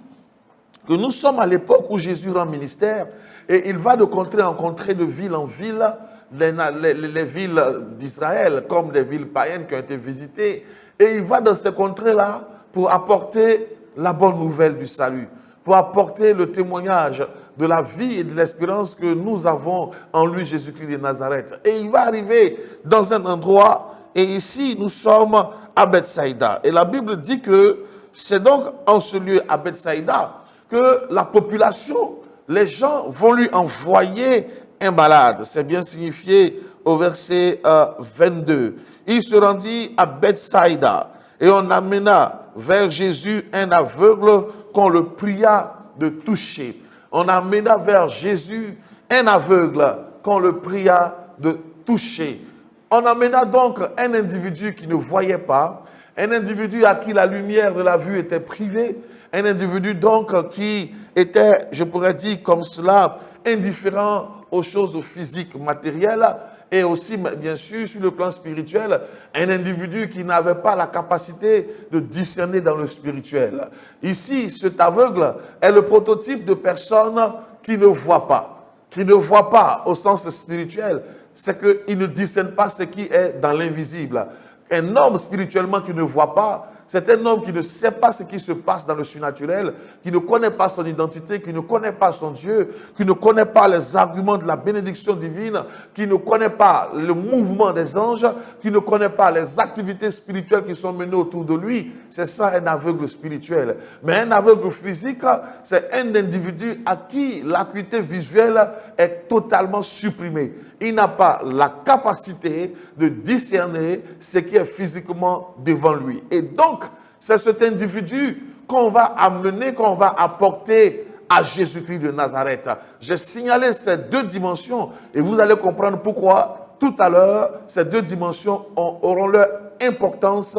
que nous sommes à l'époque où Jésus rend ministère et il va de contrée en contrée, de ville en ville, les villes d'Israël comme des villes païennes qui ont été visitées. Et il va dans ces contrées-là pour apporter la bonne nouvelle du salut, pour apporter le témoignage de la vie et de l'espérance que nous avons en lui, Jésus-Christ de Nazareth. Et il va arriver dans un endroit, et ici nous sommes à Bethsaïda. Et la Bible dit que c'est donc en ce lieu à Bethsaïda que la population, les gens vont lui envoyer un malade. C'est bien signifié au verset 22. Il se rendit à Bethsaïda et on amena vers Jésus un aveugle qu'on le pria de toucher. On amena vers Jésus un aveugle qu'on le pria de toucher. On amena donc un individu qui ne voyait pas, un individu à qui la lumière de la vue était privée, un individu donc qui était, je pourrais dire comme cela, indifférent aux choses physiques, matérielles, et aussi, bien sûr, sur le plan spirituel, un individu qui n'avait pas la capacité de discerner dans le spirituel. Ici, cet aveugle est le prototype de personne qui ne voit pas. qui ne voit pas au sens spirituel, c'est qu'il ne discerne pas ce qui est dans l'invisible. Un homme spirituellement qui ne voit pas, c'est un homme qui ne sait pas ce qui se passe dans le surnaturel, qui ne connaît pas son identité, qui ne connaît pas son Dieu, qui ne connaît pas les arguments de la bénédiction divine, qui ne connaît pas le mouvement des anges, qui ne connaît pas les activités spirituelles qui sont menées autour de lui. C'est ça un aveugle spirituel. Mais un aveugle physique, c'est un individu à qui l'acuité visuelle est totalement supprimée. Il n'a pas la capacité de discerner ce qui est physiquement devant lui. Et donc, c'est cet individu qu'on va amener, qu'on va apporter à Jésus-Christ de Nazareth. J'ai signalé ces deux dimensions et vous allez comprendre pourquoi tout à l'heure, ces deux dimensions auront leur importance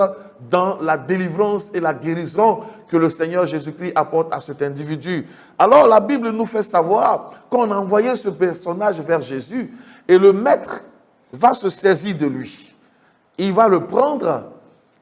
dans la délivrance et la guérison que le Seigneur Jésus-Christ apporte à cet individu. Alors la Bible nous fait savoir qu'on a envoyé ce personnage vers Jésus et le maître va se saisir de lui. Il va le prendre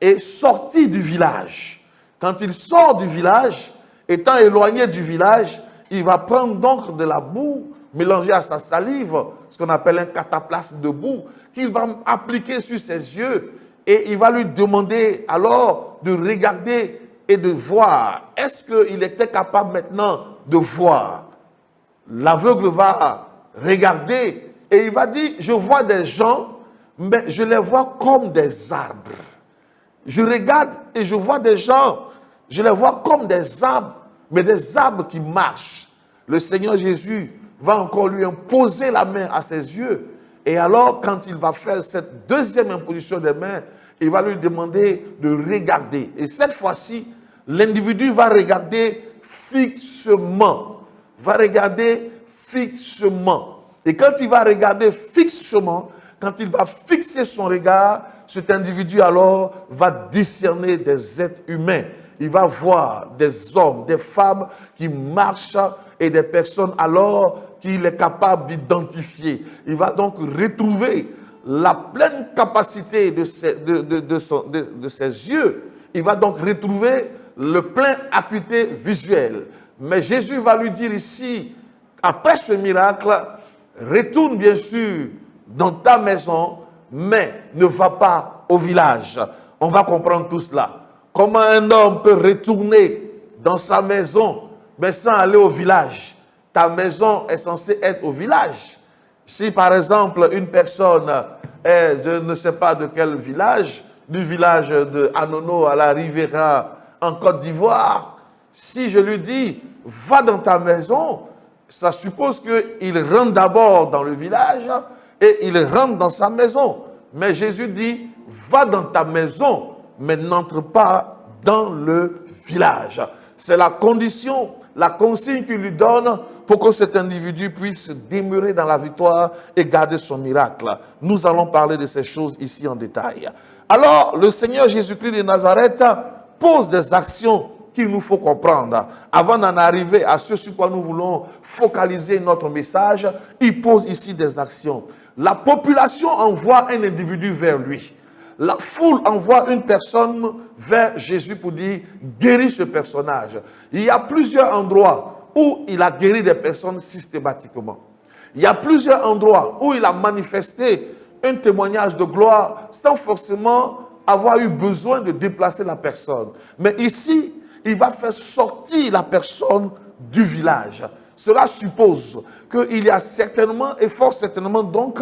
et sortir du village. Quand il sort du village, étant éloigné du village, il va prendre donc de la boue mélangée à sa salive, ce qu'on appelle un cataplasme de boue, qu'il va appliquer sur ses yeux et il va lui demander alors de regarder et de voir. Est-ce qu'il était capable maintenant de voir? L'aveugle va regarder et il va dire, je vois des gens, mais je les vois comme des arbres. Je regarde et je vois des gens, je les vois comme des arbres, mais des arbres qui marchent. Le Seigneur Jésus va encore lui imposer la main à ses yeux. Et alors, quand il va faire cette deuxième imposition des mains, il va lui demander de regarder. Et cette fois-ci, l'individu va regarder fixement. Va regarder fixement. Et quand il va regarder fixement, quand il va fixer son regard, cet individu alors va discerner des êtres humains. Il va voir des hommes, des femmes qui marchent et des personnes alors qu'il est capable d'identifier. Il va donc retrouver la pleine capacité de ses yeux. Il va donc retrouver le plein acuité visuelle. Mais Jésus va lui dire ici, après ce miracle, retourne bien sûr dans ta maison, mais ne va pas au village. On va comprendre tout cela. Comment un homme peut retourner dans sa maison, mais sans aller au village? Ta maison est censée être au village. Si par exemple une personne est, je ne sais pas de quel village, du village de Anono à la Rivera en Côte d'Ivoire, si je lui dis, va dans ta maison, ça suppose qu'il rentre d'abord dans le village et il rentre dans sa maison. Mais Jésus dit, va dans ta maison, mais n'entre pas dans le village. C'est la condition, la consigne qu'il lui donne pour que cet individu puisse demeurer dans la victoire et garder son miracle. Nous allons parler de ces choses ici en détail. Alors, le Seigneur Jésus-Christ de Nazareth pose des actions qu'il nous faut comprendre. Avant d'en arriver à ce sur quoi nous voulons focaliser notre message, il pose ici des actions. La population envoie un individu vers lui. La foule envoie une personne vers Jésus pour dire « guéris ce personnage ». Il y a plusieurs endroits où il a guéri des personnes systématiquement. Il y a plusieurs endroits où il a manifesté un témoignage de gloire sans forcément avoir eu besoin de déplacer la personne. Mais ici, il va faire sortir la personne du village. Cela suppose qu'il y a certainement et fort certainement donc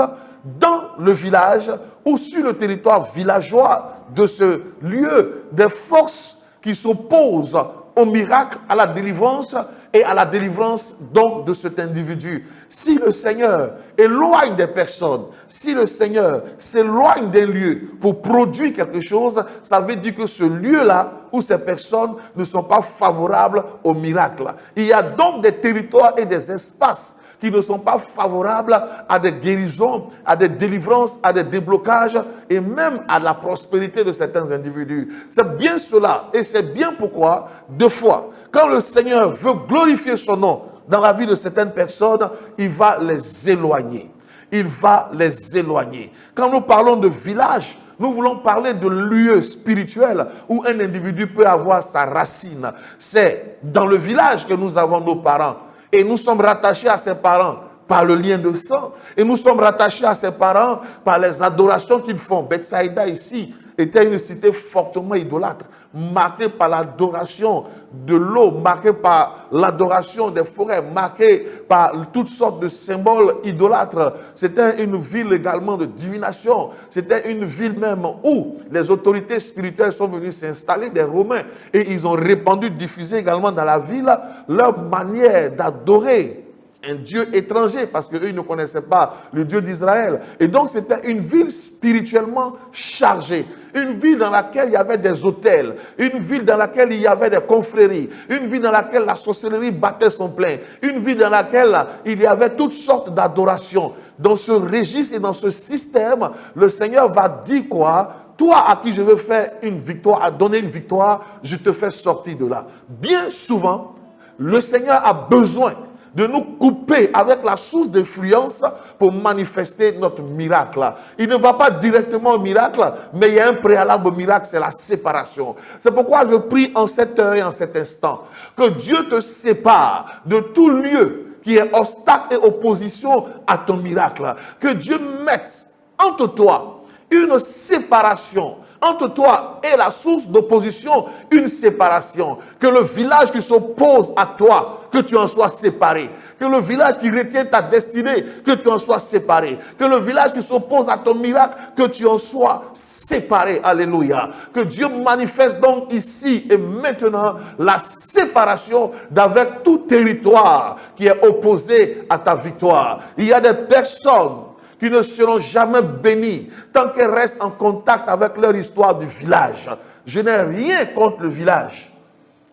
dans le village ou sur le territoire villageois de ce lieu des forces qui s'opposent au miracle, à la délivrance et à la délivrance donc de cet individu. Si le Seigneur éloigne des personnes, si le Seigneur s'éloigne d'un lieu pour produire quelque chose, ça veut dire que ce lieu-là où ces personnes ne sont pas favorables au miracle. Il y a donc des territoires et des espaces qui ne sont pas favorables à des guérisons, à des délivrances, à des déblocages et même à la prospérité de certains individus. C'est bien cela et c'est bien pourquoi, deux fois, quand le Seigneur veut glorifier son nom dans la vie de certaines personnes, il va les éloigner. Il va les éloigner. Quand nous parlons de village, nous voulons parler de lieu spirituel où un individu peut avoir sa racine. C'est dans le village que nous avons nos parents. Et nous sommes rattachés à ses parents par le lien de sang. Et nous sommes rattachés à ses parents par les adorations qu'ils font. Bethsaïda ici était une cité fortement idolâtre, marquée par l'adoration de l'eau, marquée par l'adoration des forêts, marquée par toutes sortes de symboles idolâtres. C'était une ville également de divination. C'était une ville même où les autorités spirituelles sont venues s'installer, des Romains, et ils ont répandu, diffusé également dans la ville leur manière d'adorer un Dieu étranger, parce qu'eux, ils ne connaissaient pas le Dieu d'Israël. Et donc, c'était une ville spirituellement chargée. Une ville dans laquelle il y avait des autels. Une ville dans laquelle il y avait des confréries. Une ville dans laquelle la sorcellerie battait son plein. Une ville dans laquelle il y avait toutes sortes d'adorations. Dans ce registre et dans ce système, le Seigneur va dire quoi? Toi à qui je veux faire une victoire, à donner une victoire, je te fais sortir de là. Bien souvent, le Seigneur a besoin de nous couper avec la source d'influence pour manifester notre miracle. Il ne va pas directement au miracle, mais il y a un préalable au miracle, c'est la séparation. C'est pourquoi je prie en cette heure et en cet instant que Dieu te sépare de tout lieu qui est obstacle et opposition à ton miracle. Que Dieu mette entre toi une séparation. Entre toi et la source d'opposition, une séparation. Que le village qui s'oppose à toi, que tu en sois séparé. Que le village qui retient ta destinée, que tu en sois séparé. Que le village qui s'oppose à ton miracle, que tu en sois séparé. Alléluia. Que Dieu manifeste donc ici et maintenant la séparation d'avec tout territoire qui est opposé à ta victoire. Il y a des personnes qui ne seront jamais bénies tant qu'elles restent en contact avec leur histoire du village. Je n'ai rien contre le village.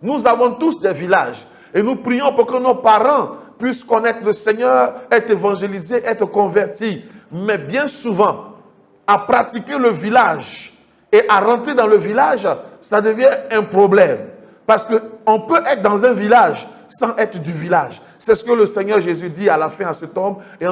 Nous avons tous des villages et nous prions pour que nos parents puissent connaître le Seigneur, être évangélisés, être convertis. Mais bien souvent, à pratiquer le village et à rentrer dans le village, ça devient un problème. Parce qu'on peut être dans un village sans être du village. C'est ce que le Seigneur Jésus dit à la fin à cet homme et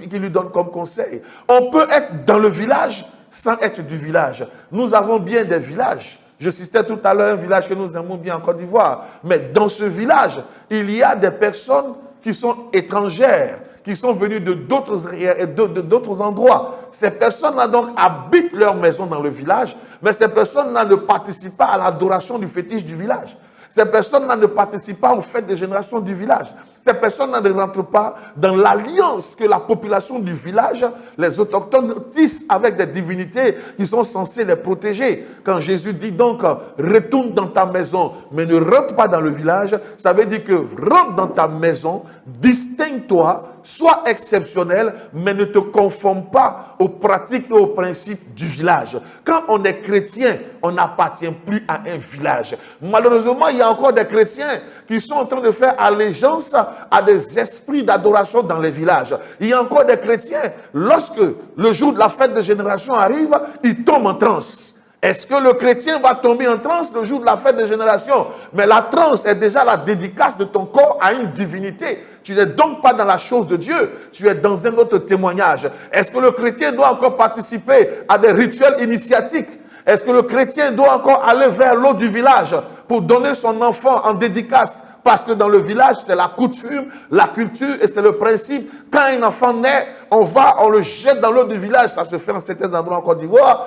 qui lui donne comme conseil. On peut être dans le village sans être du village. Nous avons bien des villages. Je citais tout à l'heure un village que nous aimons bien en Côte d'Ivoire. Mais dans ce village, il y a des personnes qui sont étrangères, qui sont venues de d'autres endroits. Ces personnes-là donc habitent leur maison dans le village, mais ces personnes-là ne participent pas à l'adoration du fétiche du village. Ces personnes-là ne participent pas aux fêtes de génération du village. Ces personnes-là ne rentrent pas dans l'alliance que la population du village, les autochtones, tissent avec des divinités qui sont censées les protéger. Quand Jésus dit donc, retourne dans ta maison, mais ne rentre pas dans le village, ça veut dire que rentre dans ta maison, distingue-toi, sois exceptionnel, mais ne te conforme pas aux pratiques et aux principes du village. Quand on est chrétien, on n'appartient plus à un village. Malheureusement, il y a encore des chrétiens qui sont en train de faire allégeance à des esprits d'adoration dans les villages. Il y a encore des chrétiens, lorsque le jour de la fête de génération arrive, ils tombent en transe. Est-ce que le chrétien va tomber en transe le jour de la fête de génération? Mais la transe est déjà la dédicace de ton corps à une divinité. Tu n'es donc pas dans la chose de Dieu, tu es dans un autre témoignage. Est-ce que le chrétien doit encore participer à des rituels initiatiques? Est-ce que le chrétien doit encore aller vers l'eau du village pour donner son enfant en dédicace? Parce que dans le village, c'est la coutume, la culture et c'est le principe. Quand un enfant naît, on le jette dans l'eau du village. Ça se fait en certains endroits en Côte d'Ivoire.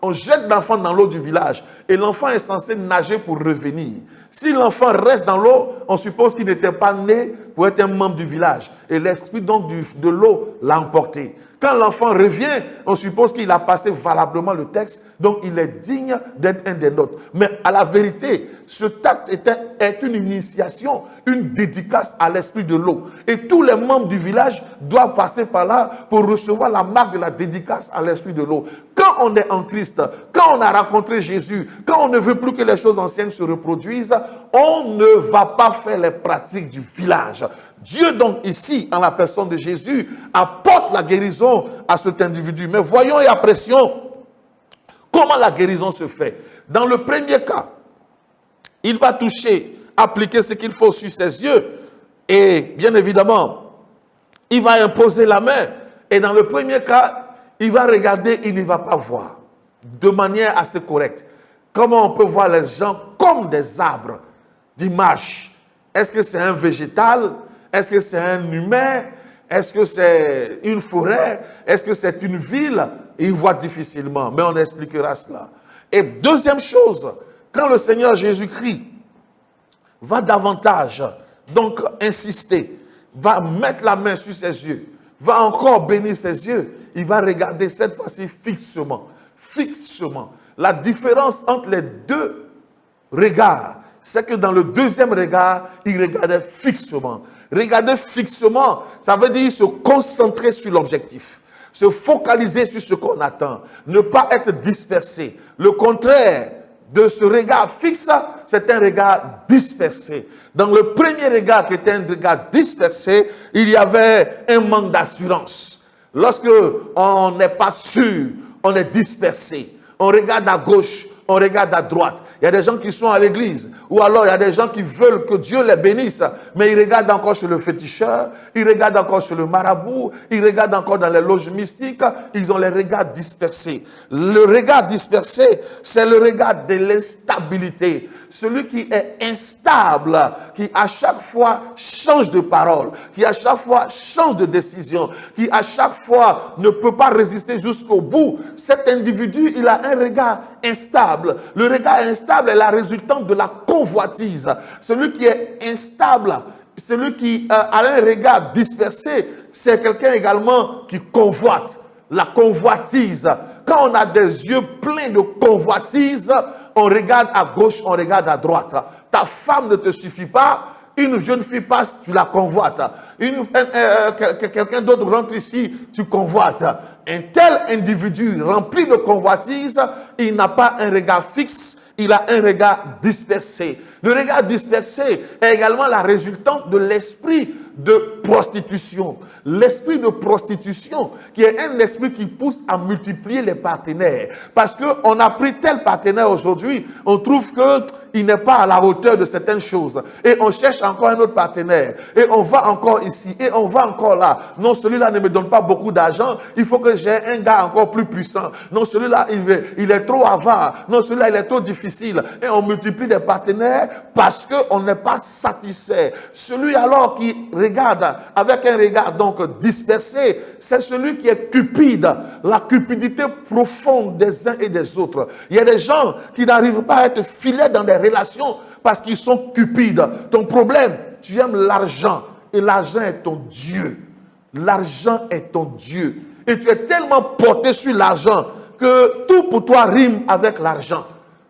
On jette l'enfant dans l'eau du village. Et l'enfant est censé nager pour revenir. Si l'enfant reste dans l'eau, on suppose qu'il n'était pas né pour être un membre du village. Et l'esprit donc de l'eau l'a emporté. Quand l'enfant revient, on suppose qu'il a passé valablement le texte, donc il est digne d'être un des nôtres. Mais à la vérité, ce texte est une initiation, une dédicace à l'esprit de l'eau. Et tous les membres du village doivent passer par là pour recevoir la marque de la dédicace à l'esprit de l'eau. Quand on est en Christ, quand on a rencontré Jésus, quand on ne veut plus que les choses anciennes se reproduisent, on ne va pas faire les pratiques du village. Dieu donc ici, en la personne de Jésus, apporte la guérison à cet individu. Mais voyons et apprécions comment la guérison se fait. Dans le premier cas, il va toucher, appliquer ce qu'il faut sur ses yeux et bien évidemment, il va imposer la main. Et dans le premier cas, il va regarder, il ne va pas voir de manière assez correcte. Comment on peut voir les gens comme des arbres d'image? Est-ce que c'est un végétal? Est-ce que c'est un humain? Est-ce que c'est une forêt? Est-ce que c'est une ville? Il voit difficilement, mais on expliquera cela. Et deuxième chose, quand le Seigneur Jésus-Christ va davantage donc insister, va mettre la main sur ses yeux, va encore bénir ses yeux, il va regarder cette fois-ci fixement. Fixement. La différence entre les deux regards, c'est que dans le deuxième regard, il regardait fixement. Regarder fixement, ça veut dire se concentrer sur l'objectif, se focaliser sur ce qu'on attend, ne pas être dispersé. Le contraire de ce regard fixe, c'est un regard dispersé. Dans le premier regard qui était un regard dispersé, il y avait un manque d'assurance. Lorsque on n'est pas sûr, on est dispersé. On regarde à gauche, on regarde à droite. Il y a des gens qui sont à l'église, ou alors il y a des gens qui veulent que Dieu les bénisse, mais ils regardent encore chez le féticheur, ils regardent encore chez le marabout, ils regardent encore dans les loges mystiques, ils ont les regards dispersés. Le regard dispersé, c'est le regard de l'instabilité. Celui qui est instable, qui à chaque fois change de parole, qui à chaque fois change de décision, qui à chaque fois ne peut pas résister jusqu'au bout. Cet individu, il a un regard instable. Le regard instable est la résultante de la convoitise. Celui qui est instable, celui qui a un regard dispersé, c'est quelqu'un également qui convoite. La convoitise. Quand on a des yeux pleins de convoitise, on regarde à gauche, on regarde à droite. Ta femme ne te suffit pas. Une jeune fille passe, tu la convoites. Quelqu'un d'autre rentre ici, tu convoites. Un tel individu rempli de convoitise, il n'a pas un regard fixe, il a un regard dispersé. Le regard dispersé est également la résultante de l'esprit de prostitution. L'esprit de prostitution qui est un esprit qui pousse à multiplier les partenaires. Parce qu'on a pris tel partenaire aujourd'hui, on trouve qu'il n'est pas à la hauteur de certaines choses. Et on cherche encore un autre partenaire. Et on va encore ici, et on va encore là. Non, celui-là ne me donne pas beaucoup d'argent, il faut que j'ai un gars encore plus puissant. Non, celui-là, il est trop avare. Non, celui-là, il est trop difficile. Et on multiplie des partenaires parce qu'on n'est pas satisfait. Celui alors qui regarde avec un regard donc dispersé, c'est celui qui est cupide, la cupidité profonde des uns et des autres. Il y a des gens qui n'arrivent pas à être filés dans des relations parce qu'ils sont cupides. Ton problème, tu aimes l'argent et l'argent est ton Dieu. L'argent est ton Dieu. Et tu es tellement porté sur l'argent que tout pour toi rime avec l'argent.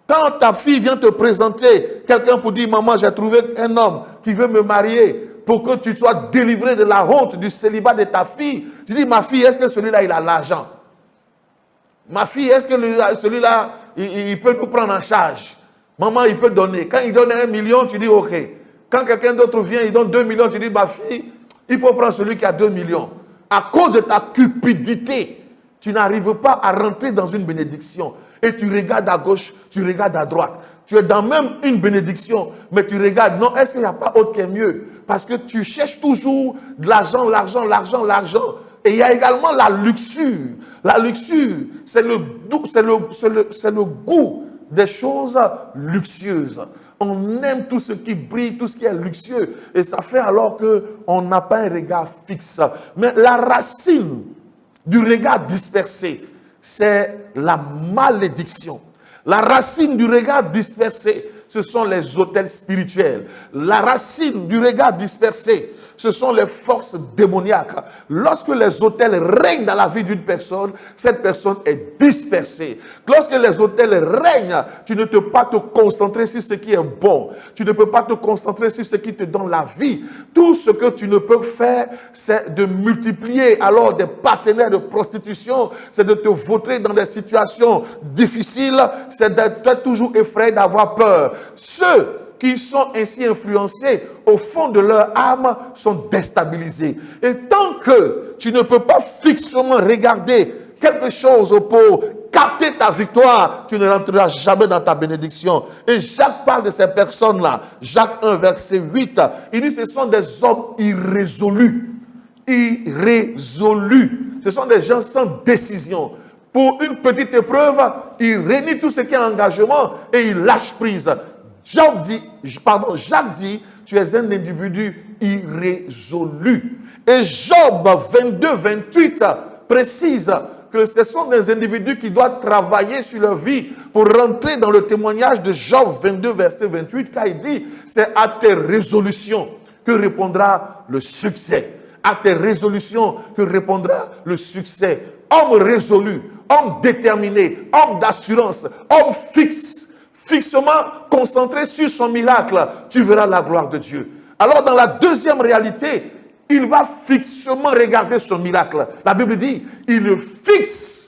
Quand ta fille vient te présenter quelqu'un pour dire « Maman, j'ai trouvé un homme qui veut me marier », pour que tu sois délivré de la honte du célibat de ta fille. Tu dis, ma fille, est-ce que celui-là, il a l'argent? Ma fille, est-ce que celui-là, il peut nous prendre en charge? Maman, il peut donner. Quand il donne 1 million, tu dis, ok. Quand quelqu'un d'autre vient, il donne 2 millions, tu dis, ma fille, il faut prendre celui qui a 2 millions. À cause de ta cupidité, tu n'arrives pas à rentrer dans une bénédiction. Et tu regardes à gauche, tu regardes à droite. Tu es dans même une bénédiction, mais tu regardes, non, est-ce qu'il n'y a pas autre qui est mieux? Parce que tu cherches toujours de l'argent, l'argent, l'argent, l'argent. Et il y a également la luxure. La luxure, c'est le goût des choses luxueuses. On aime tout ce qui brille, tout ce qui est luxueux. Et ça fait alors qu'on n'a pas un regard fixe. Mais la racine du regard dispersé, c'est la malédiction. La racine du regard dispersé, ce sont les autels spirituels. La racine du regard dispersé, ce sont les forces démoniaques. Lorsque les autels règnent dans la vie d'une personne, cette personne est dispersée. Lorsque les autels règnent, tu ne peux pas te concentrer sur ce qui est bon. Tu ne peux pas te concentrer sur ce qui te donne la vie. Tout ce que tu ne peux faire, c'est de multiplier alors des partenaires de prostitution, c'est de te vautrer dans des situations difficiles, c'est d'être toujours effrayé, d'avoir peur. Ceux qui sont ainsi influencés, au fond de leur âme, sont déstabilisés. Et tant que tu ne peux pas fixement regarder quelque chose pour capter ta victoire, tu ne rentreras jamais dans ta bénédiction. Et Jacques parle de ces personnes-là. Jacques 1, verset 8, il dit ce sont des hommes irrésolus. Irrésolus. Ce sont des gens sans décision. Pour une petite épreuve, ils renient tout ce qui est engagement et ils lâchent prise. Jacques dit, tu es un individu irrésolu. Et Job 22, 28 précise que ce sont des individus qui doivent travailler sur leur vie pour rentrer dans le témoignage de Job 22, verset 28, car il dit, c'est à tes résolutions que répondra le succès. À tes résolutions que répondra le succès. Homme résolu, homme déterminé, homme d'assurance, homme fixe, fixement concentré sur son miracle, tu verras la gloire de Dieu. Alors dans la deuxième réalité, il va fixement regarder son miracle. La Bible dit, il fixe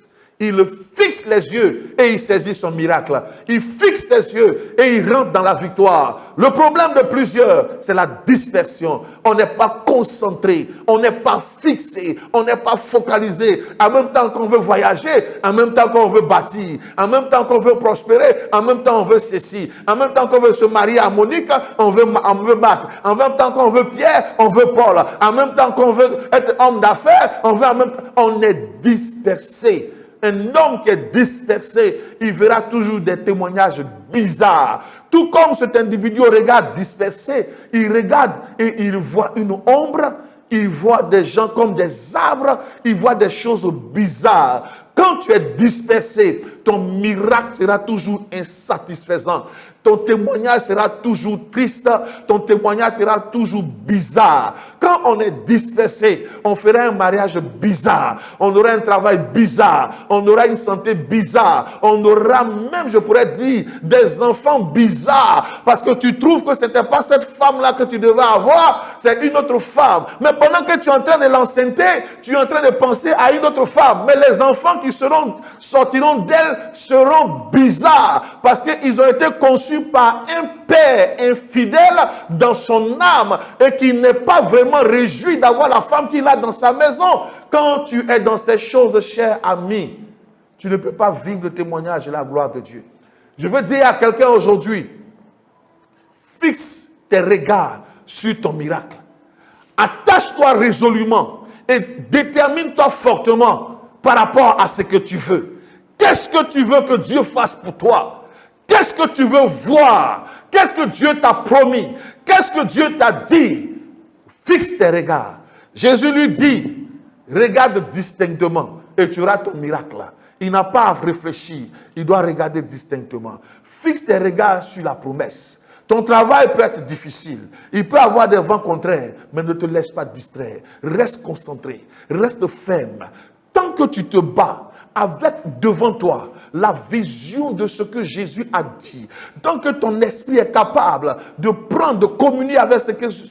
les yeux et il saisit son miracle. Il fixe les yeux et il rentre dans la victoire. Le problème de plusieurs, c'est la dispersion. On n'est pas concentré, on n'est pas fixé, on n'est pas focalisé. En même temps qu'on veut voyager, en même temps qu'on veut bâtir, en même temps qu'on veut prospérer, en même temps on veut ceci, en même temps qu'on veut se marier à Monique, on veut battre. En même temps qu'on veut Pierre, on veut Paul. En même temps qu'on veut être homme d'affaires, on est dispersé. Un homme qui est dispersé, il verra toujours des témoignages bizarres. Tout comme cet individu regarde dispersé, il regarde et il voit une ombre, il voit des gens comme des arbres, il voit des choses bizarres. Quand tu es dispersé, ton miracle sera toujours insatisfaisant. Ton témoignage sera toujours triste, ton témoignage sera toujours bizarre. Quand on est dispersé, on fera un mariage bizarre, on aura un travail bizarre, on aura une santé bizarre, on aura même, je pourrais dire, des enfants bizarres, parce que tu trouves que ce n'était pas cette femme-là que tu devais avoir, c'est une autre femme. Mais pendant que tu es en train de l'enceintrer, tu es en train de penser à une autre femme. Mais les enfants qui sortiront d'elle seront bizarres, parce qu'ils ont été conçus par un père infidèle dans son âme et qui n'est pas vraiment réjoui d'avoir la femme qu'il a dans sa maison. Quand tu es dans ces choses, cher ami, tu ne peux pas vivre le témoignage et la gloire de Dieu. Je veux dire à quelqu'un aujourd'hui, fixe tes regards sur ton miracle. Attache-toi résolument et détermine-toi fortement par rapport à ce que tu veux. Qu'est-ce que tu veux que Dieu fasse pour toi? Qu'est-ce que tu veux voir? Qu'est-ce que Dieu t'a promis? Qu'est-ce que Dieu t'a dit? Fixe tes regards. Jésus lui dit, regarde distinctement et tu auras ton miracle. Il n'a pas à réfléchir, il doit regarder distinctement. Fixe tes regards sur la promesse. Ton travail peut être difficile, il peut avoir des vents contraires, mais ne te laisse pas distraire. Reste concentré, reste ferme. Tant que tu te bats avec devant toi la vision de ce que Jésus a dit, tant que ton esprit est capable de prendre, de communier avec ce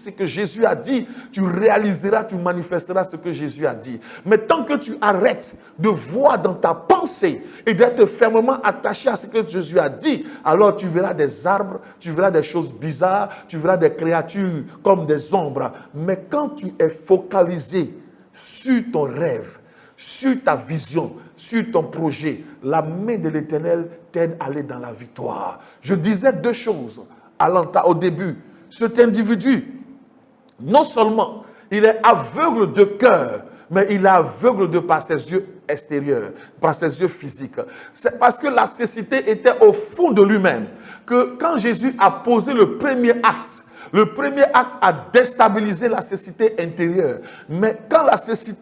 que Jésus a dit, tu réaliseras, tu manifesteras ce que Jésus a dit. Mais tant que tu arrêtes de voir dans ta pensée et d'être fermement attaché à ce que Jésus a dit, alors tu verras des arbres, tu verras des choses bizarres, tu verras des créatures comme des ombres. Mais quand tu es focalisé sur ton rêve, sur ta vision, sur ton projet, la main de l'Éternel t'aide à aller dans la victoire. Je disais deux choses au début. Cet individu, non seulement il est aveugle de cœur, mais il est aveugle par ses yeux extérieurs, par ses yeux physiques. C'est parce que la cécité était au fond de lui-même que quand Jésus a posé le premier acte a déstabilisé la cécité intérieure. Mais quand la cécité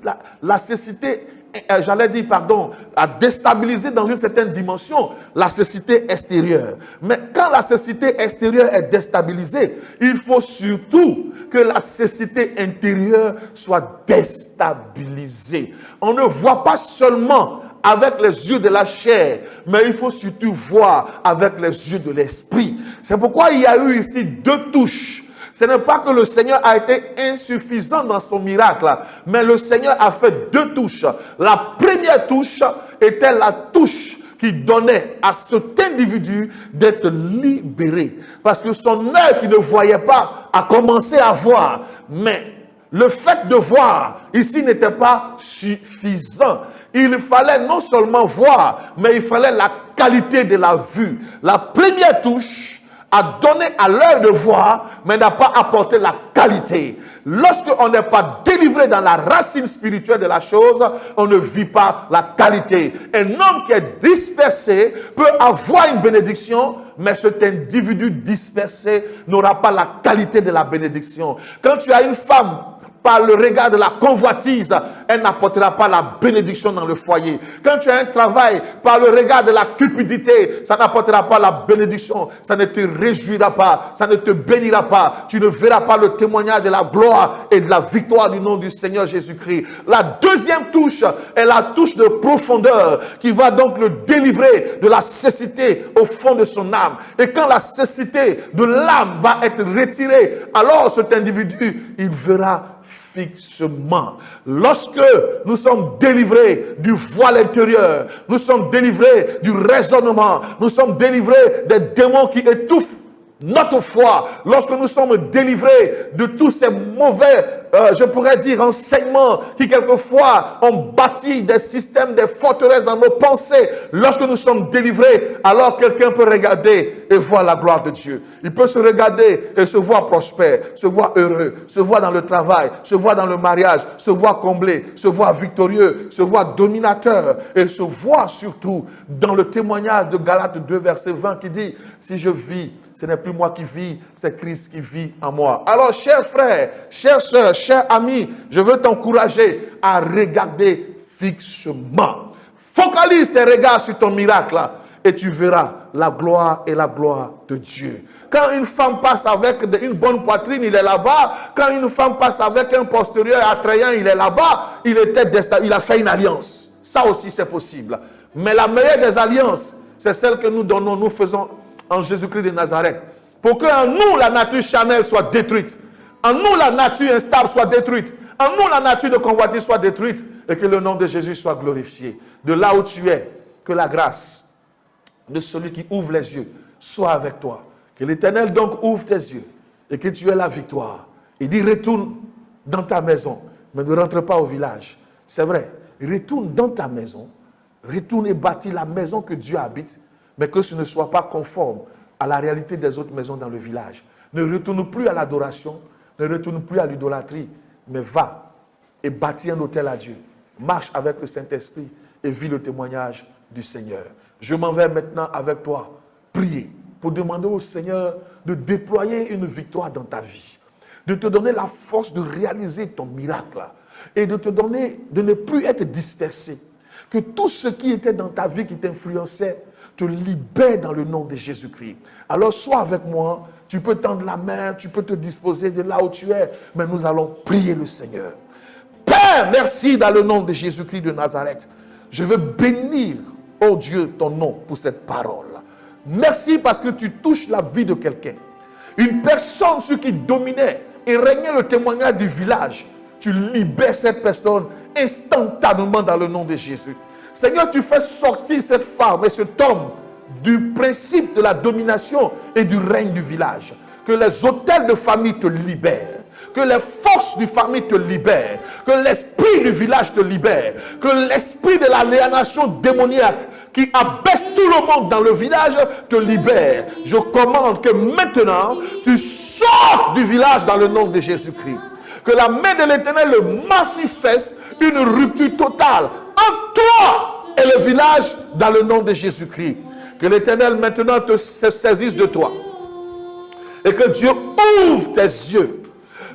a déstabilisé dans une certaine dimension la cécité extérieure. Mais quand la cécité extérieure est déstabilisée, il faut surtout que la cécité intérieure soit déstabilisée. On ne voit pas seulement avec les yeux de la chair, mais il faut surtout voir avec les yeux de l'esprit. C'est pourquoi il y a eu ici deux touches. Ce n'est pas que le Seigneur a été insuffisant dans son miracle, mais le Seigneur a fait deux touches. La première touche était la touche qui donnait à cet individu d'être libéré. Parce que son œil qui ne voyait pas a commencé à voir. Mais le fait de voir ici n'était pas suffisant. Il fallait non seulement voir, mais il fallait la qualité de la vue. La première touche a donné à l'œil de voir, mais n'a pas apporté la qualité. Lorsqu'on n'est pas délivré dans la racine spirituelle de la chose, on ne vit pas la qualité. Un homme qui est dispersé peut avoir une bénédiction, mais cet individu dispersé n'aura pas la qualité de la bénédiction. Quand tu as une femme, par le regard de la convoitise, elle n'apportera pas la bénédiction dans le foyer. Quand tu as un travail, par le regard de la cupidité, ça n'apportera pas la bénédiction. Ça ne te réjouira pas, ça ne te bénira pas. Tu ne verras pas le témoignage de la gloire et de la victoire du nom du Seigneur Jésus-Christ. La deuxième touche est la touche de profondeur qui va donc le délivrer de la cécité au fond de son âme. Et quand la cécité de l'âme va être retirée, alors cet individu, il verra fixement. Lorsque nous sommes délivrés du voile intérieur, nous sommes délivrés du raisonnement, nous sommes délivrés des démons qui étouffent notre foi, lorsque nous sommes délivrés de tous ces mauvais, je pourrais dire, enseignements qui quelquefois ont bâti des systèmes, des forteresses dans nos pensées, lorsque nous sommes délivrés, alors quelqu'un peut regarder et voir la gloire de Dieu. Il peut se regarder et se voir prospère, se voir heureux, se voir dans le travail, se voir dans le mariage, se voir comblé, se voir victorieux, se voir dominateur et se voir surtout dans le témoignage de Galates 2, verset 20 qui dit « Si je vis, ce n'est plus moi qui vis, c'est Christ qui vit en moi. » Alors, chers frères, chères sœurs, chers amis, je veux t'encourager à regarder fixement. Focalise tes regards sur ton miracle et tu verras la gloire et la gloire de Dieu. Quand une femme passe avec une bonne poitrine, il est là-bas. Quand une femme passe avec un postérieur attrayant, il est là-bas. Il a fait une alliance. Ça aussi, c'est possible. Mais la meilleure des alliances, c'est celle que nous donnons, nous faisons en Jésus-Christ de Nazareth. Pour qu'en nous, la nature charnelle soit détruite. En nous, la nature instable soit détruite. En nous, la nature de convoitise soit détruite. Et que le nom de Jésus soit glorifié. De là où tu es, que la grâce de celui qui ouvre les yeux soit avec toi. Que l'Éternel donc ouvre tes yeux et que tu aies la victoire. Il dit retourne dans ta maison, mais ne rentre pas au village. C'est vrai, retourne dans ta maison, retourne et bâtis la maison que Dieu habite, mais que ce ne soit pas conforme à la réalité des autres maisons dans le village. Ne retourne plus à l'adoration, ne retourne plus à l'idolâtrie, mais va et bâtis un autel à Dieu. Marche avec le Saint-Esprit et vis le témoignage du Seigneur. Je m'en vais maintenant avec toi prier pour demander au Seigneur de déployer une victoire dans ta vie, de te donner la force de réaliser ton miracle et de te donner de ne plus être dispersé. Que tout ce qui était dans ta vie qui t'influençait te libère dans le nom de Jésus-Christ. Alors sois avec moi, tu peux tendre la main, tu peux te disposer de là où tu es, mais nous allons prier le Seigneur. Père, merci dans le nom de Jésus-Christ de Nazareth. Je veux bénir, oh Dieu, ton nom pour cette parole. Merci parce que tu touches la vie de quelqu'un. Une personne sur qui dominait et régnait le témoignage du village. Tu libères cette personne instantanément dans le nom de Jésus. Seigneur, tu fais sortir cette femme et cet homme du principe de la domination et du règne du village. Que les hôtels de famille te libèrent. Que les forces du famille te libèrent. Que l'esprit du village te libère. Que l'esprit de l'aliénation démoniaque qui abaisse tout le monde dans le village te libère. Je commande que maintenant, tu sors du village dans le nom de Jésus-Christ. Que la main de l'Éternel le manifeste une rupture totale entre toi et le village dans le nom de Jésus-Christ. Que l'Éternel maintenant se saisisse de toi. Et que Dieu ouvre tes yeux.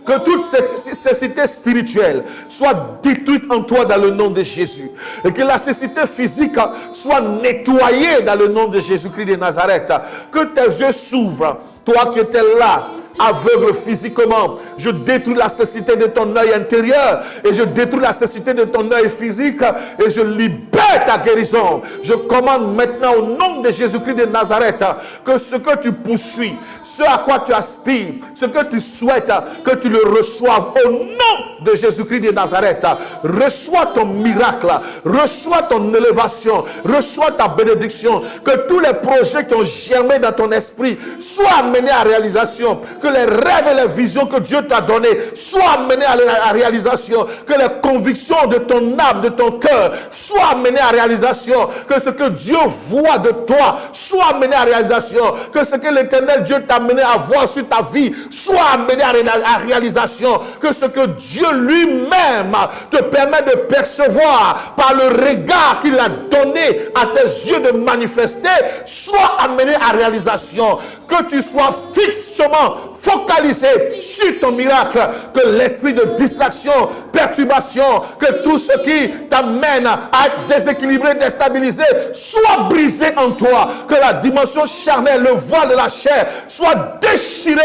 Que toute cécité spirituelle soit détruite en toi dans le nom de Jésus. Et que la cécité physique soit nettoyée dans le nom de Jésus-Christ de Nazareth. Que tes yeux s'ouvrent. Toi qui étais là, aveugle physiquement, je détruis la cécité de ton œil intérieur et je détruis la cécité de ton œil physique et je libère ta guérison. Je commande maintenant au nom de Jésus-Christ de Nazareth que ce que tu poursuis, ce à quoi tu aspires, ce que tu souhaites, que tu le reçoives au nom de Jésus-Christ de Nazareth. Reçois ton miracle, reçois ton élévation, reçois ta bénédiction, que tous les projets qui ont germé dans ton esprit soient amenés à réalisation. que les rêves et les visions que Dieu t'a données soient amenés à la réalisation, que les convictions de ton âme, de ton cœur soient amenées à réalisation, que ce que Dieu voit de toi soit amené à réalisation, que ce que l'Éternel Dieu t'a amené à voir sur ta vie soit amené à réalisation, que ce que Dieu lui-même te permet de percevoir par le regard qu'il a donné à tes yeux de manifester soit amené à réalisation, que tu sois fixement focalisé sur ton miracle, que l'esprit de distraction, perturbation, que tout ce qui t'amène à être déséquilibré, déstabilisé, soit brisé en toi, que la dimension charnelle, le voile de la chair soit déchiré,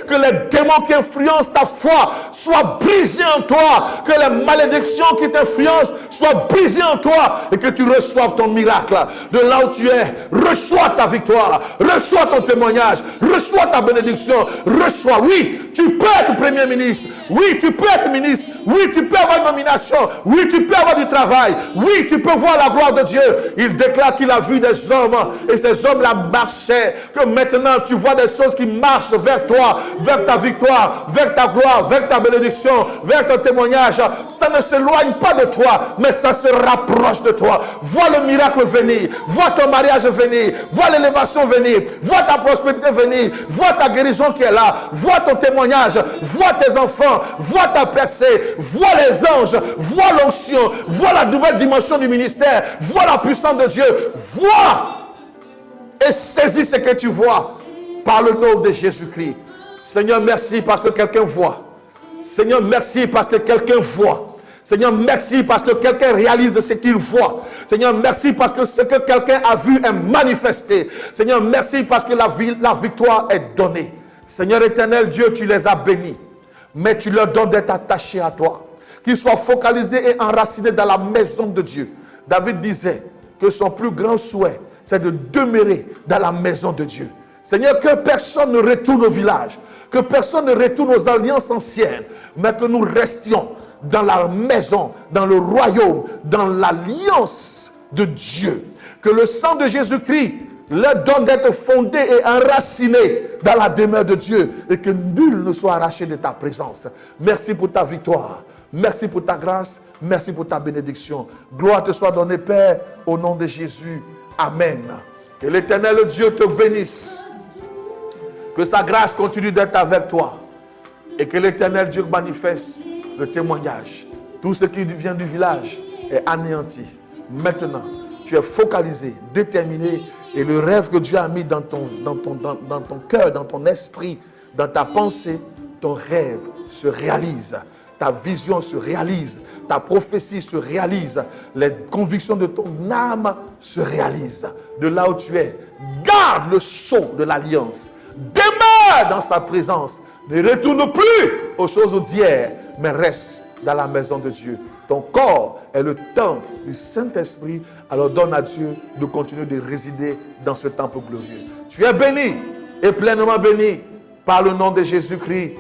que les démons qui influencent ta foi soient brisés en toi, que les malédictions qui t'influencent soient brisées en toi et que tu reçoives ton miracle. De là où tu es, reçois ta victoire, reçois ton témoignage, reçois ta bénédiction, reçois. Oui, tu peux être premier ministre. Oui, tu peux être ministre. Oui, tu peux avoir une nomination. Oui, tu peux avoir du travail. Oui, tu peux voir la gloire de Dieu. Il déclare qu'il a vu des hommes et ces hommes-là marchaient. Que maintenant tu vois des choses qui marchent vers toi, vers ta victoire, vers ta gloire, vers ta bénédiction, vers ton témoignage. Ça ne s'éloigne pas de toi, mais ça se rapproche de toi. Vois le miracle venir. Vois ton mariage venir. Vois l'élévation venir. Vois ta prospérité venir. Vois ta guérison qui est là. Vois ton témoignage. Vois tes enfants. Vois ta percée. Vois les anges. Vois l'onction. Vois la nouvelle dimension du ministère. Vois la puissance de Dieu. Vois et saisis ce que tu vois par le nom de Jésus-Christ. Seigneur, merci parce que quelqu'un voit. Seigneur, merci parce que quelqu'un voit. Seigneur, merci parce que quelqu'un réalise ce qu'il voit. Seigneur, merci parce que ce que quelqu'un a vu est manifesté. Seigneur, merci parce que la victoire est donnée. Seigneur éternel Dieu, tu les as bénis. Mais tu leur donnes d'être attachés à toi. Qu'ils soient focalisés et enracinés dans la maison de Dieu. David disait que son plus grand souhait, c'est de demeurer dans la maison de Dieu. Seigneur, que personne ne retourne au village. Que personne ne retourne aux alliances anciennes. Mais que nous restions dans la maison, dans le royaume, dans l'alliance de Dieu. Que le sang de Jésus-Christ leur donne d'être fondés et enracinés dans la demeure de Dieu. Et que nul ne soit arraché de ta présence. Merci pour ta victoire. Merci pour ta grâce. Merci pour ta bénédiction. Gloire te soit donnée, Père, au nom de Jésus. Amen. Que l'Éternel Dieu te bénisse. Que sa grâce continue d'être avec toi. Et que l'Éternel Dieu manifeste le témoignage. Tout ce qui vient du village est anéanti. Maintenant, tu es focalisé, déterminé. Et le rêve que Dieu a mis dans ton cœur, dans ton esprit, dans ta pensée, ton rêve se réalise. Ta vision se réalise. Ta prophétie se réalise. Les convictions de ton âme se réalisent. De là où tu es, garde le sceau de l'alliance. Demeure dans sa présence. Ne retourne plus aux choses d'hier, mais reste dans la maison de Dieu. Ton corps est le temple du Saint-Esprit. Alors donne à Dieu de continuer de résider dans ce temple glorieux. Tu es béni et pleinement béni par le nom de Jésus-Christ.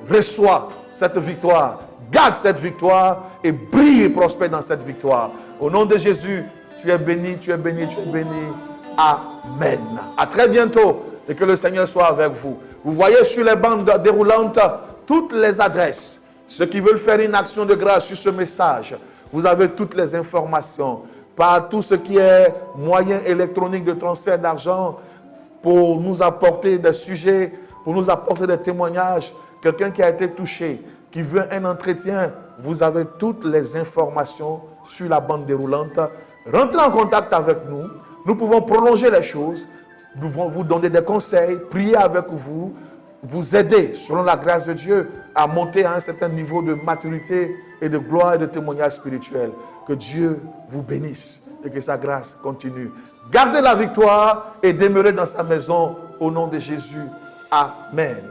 Reçois cette victoire. Garde cette victoire et brille et prospère dans cette victoire. Au nom de Jésus, tu es béni, tu es béni, tu es béni. Amen. À très bientôt et que le Seigneur soit avec vous. Vous voyez sur les bandes déroulantes toutes les adresses. Ceux qui veulent faire une action de grâce sur ce message, vous avez toutes les informations. Par tout ce qui est moyen électronique de transfert d'argent pour nous apporter des sujets, pour nous apporter des témoignages. Quelqu'un qui a été touché, qui veut un entretien, vous avez toutes les informations sur la bande déroulante. Rentrez en contact avec nous. Nous pouvons prolonger les choses. Nous pouvons vous donner des conseils, prier avec vous, vous aider, selon la grâce de Dieu, à monter à un certain niveau de maturité et de gloire et de témoignage spirituel. Que Dieu vous bénisse et que sa grâce continue. Gardez la victoire et demeurez dans sa maison au nom de Jésus. Amen.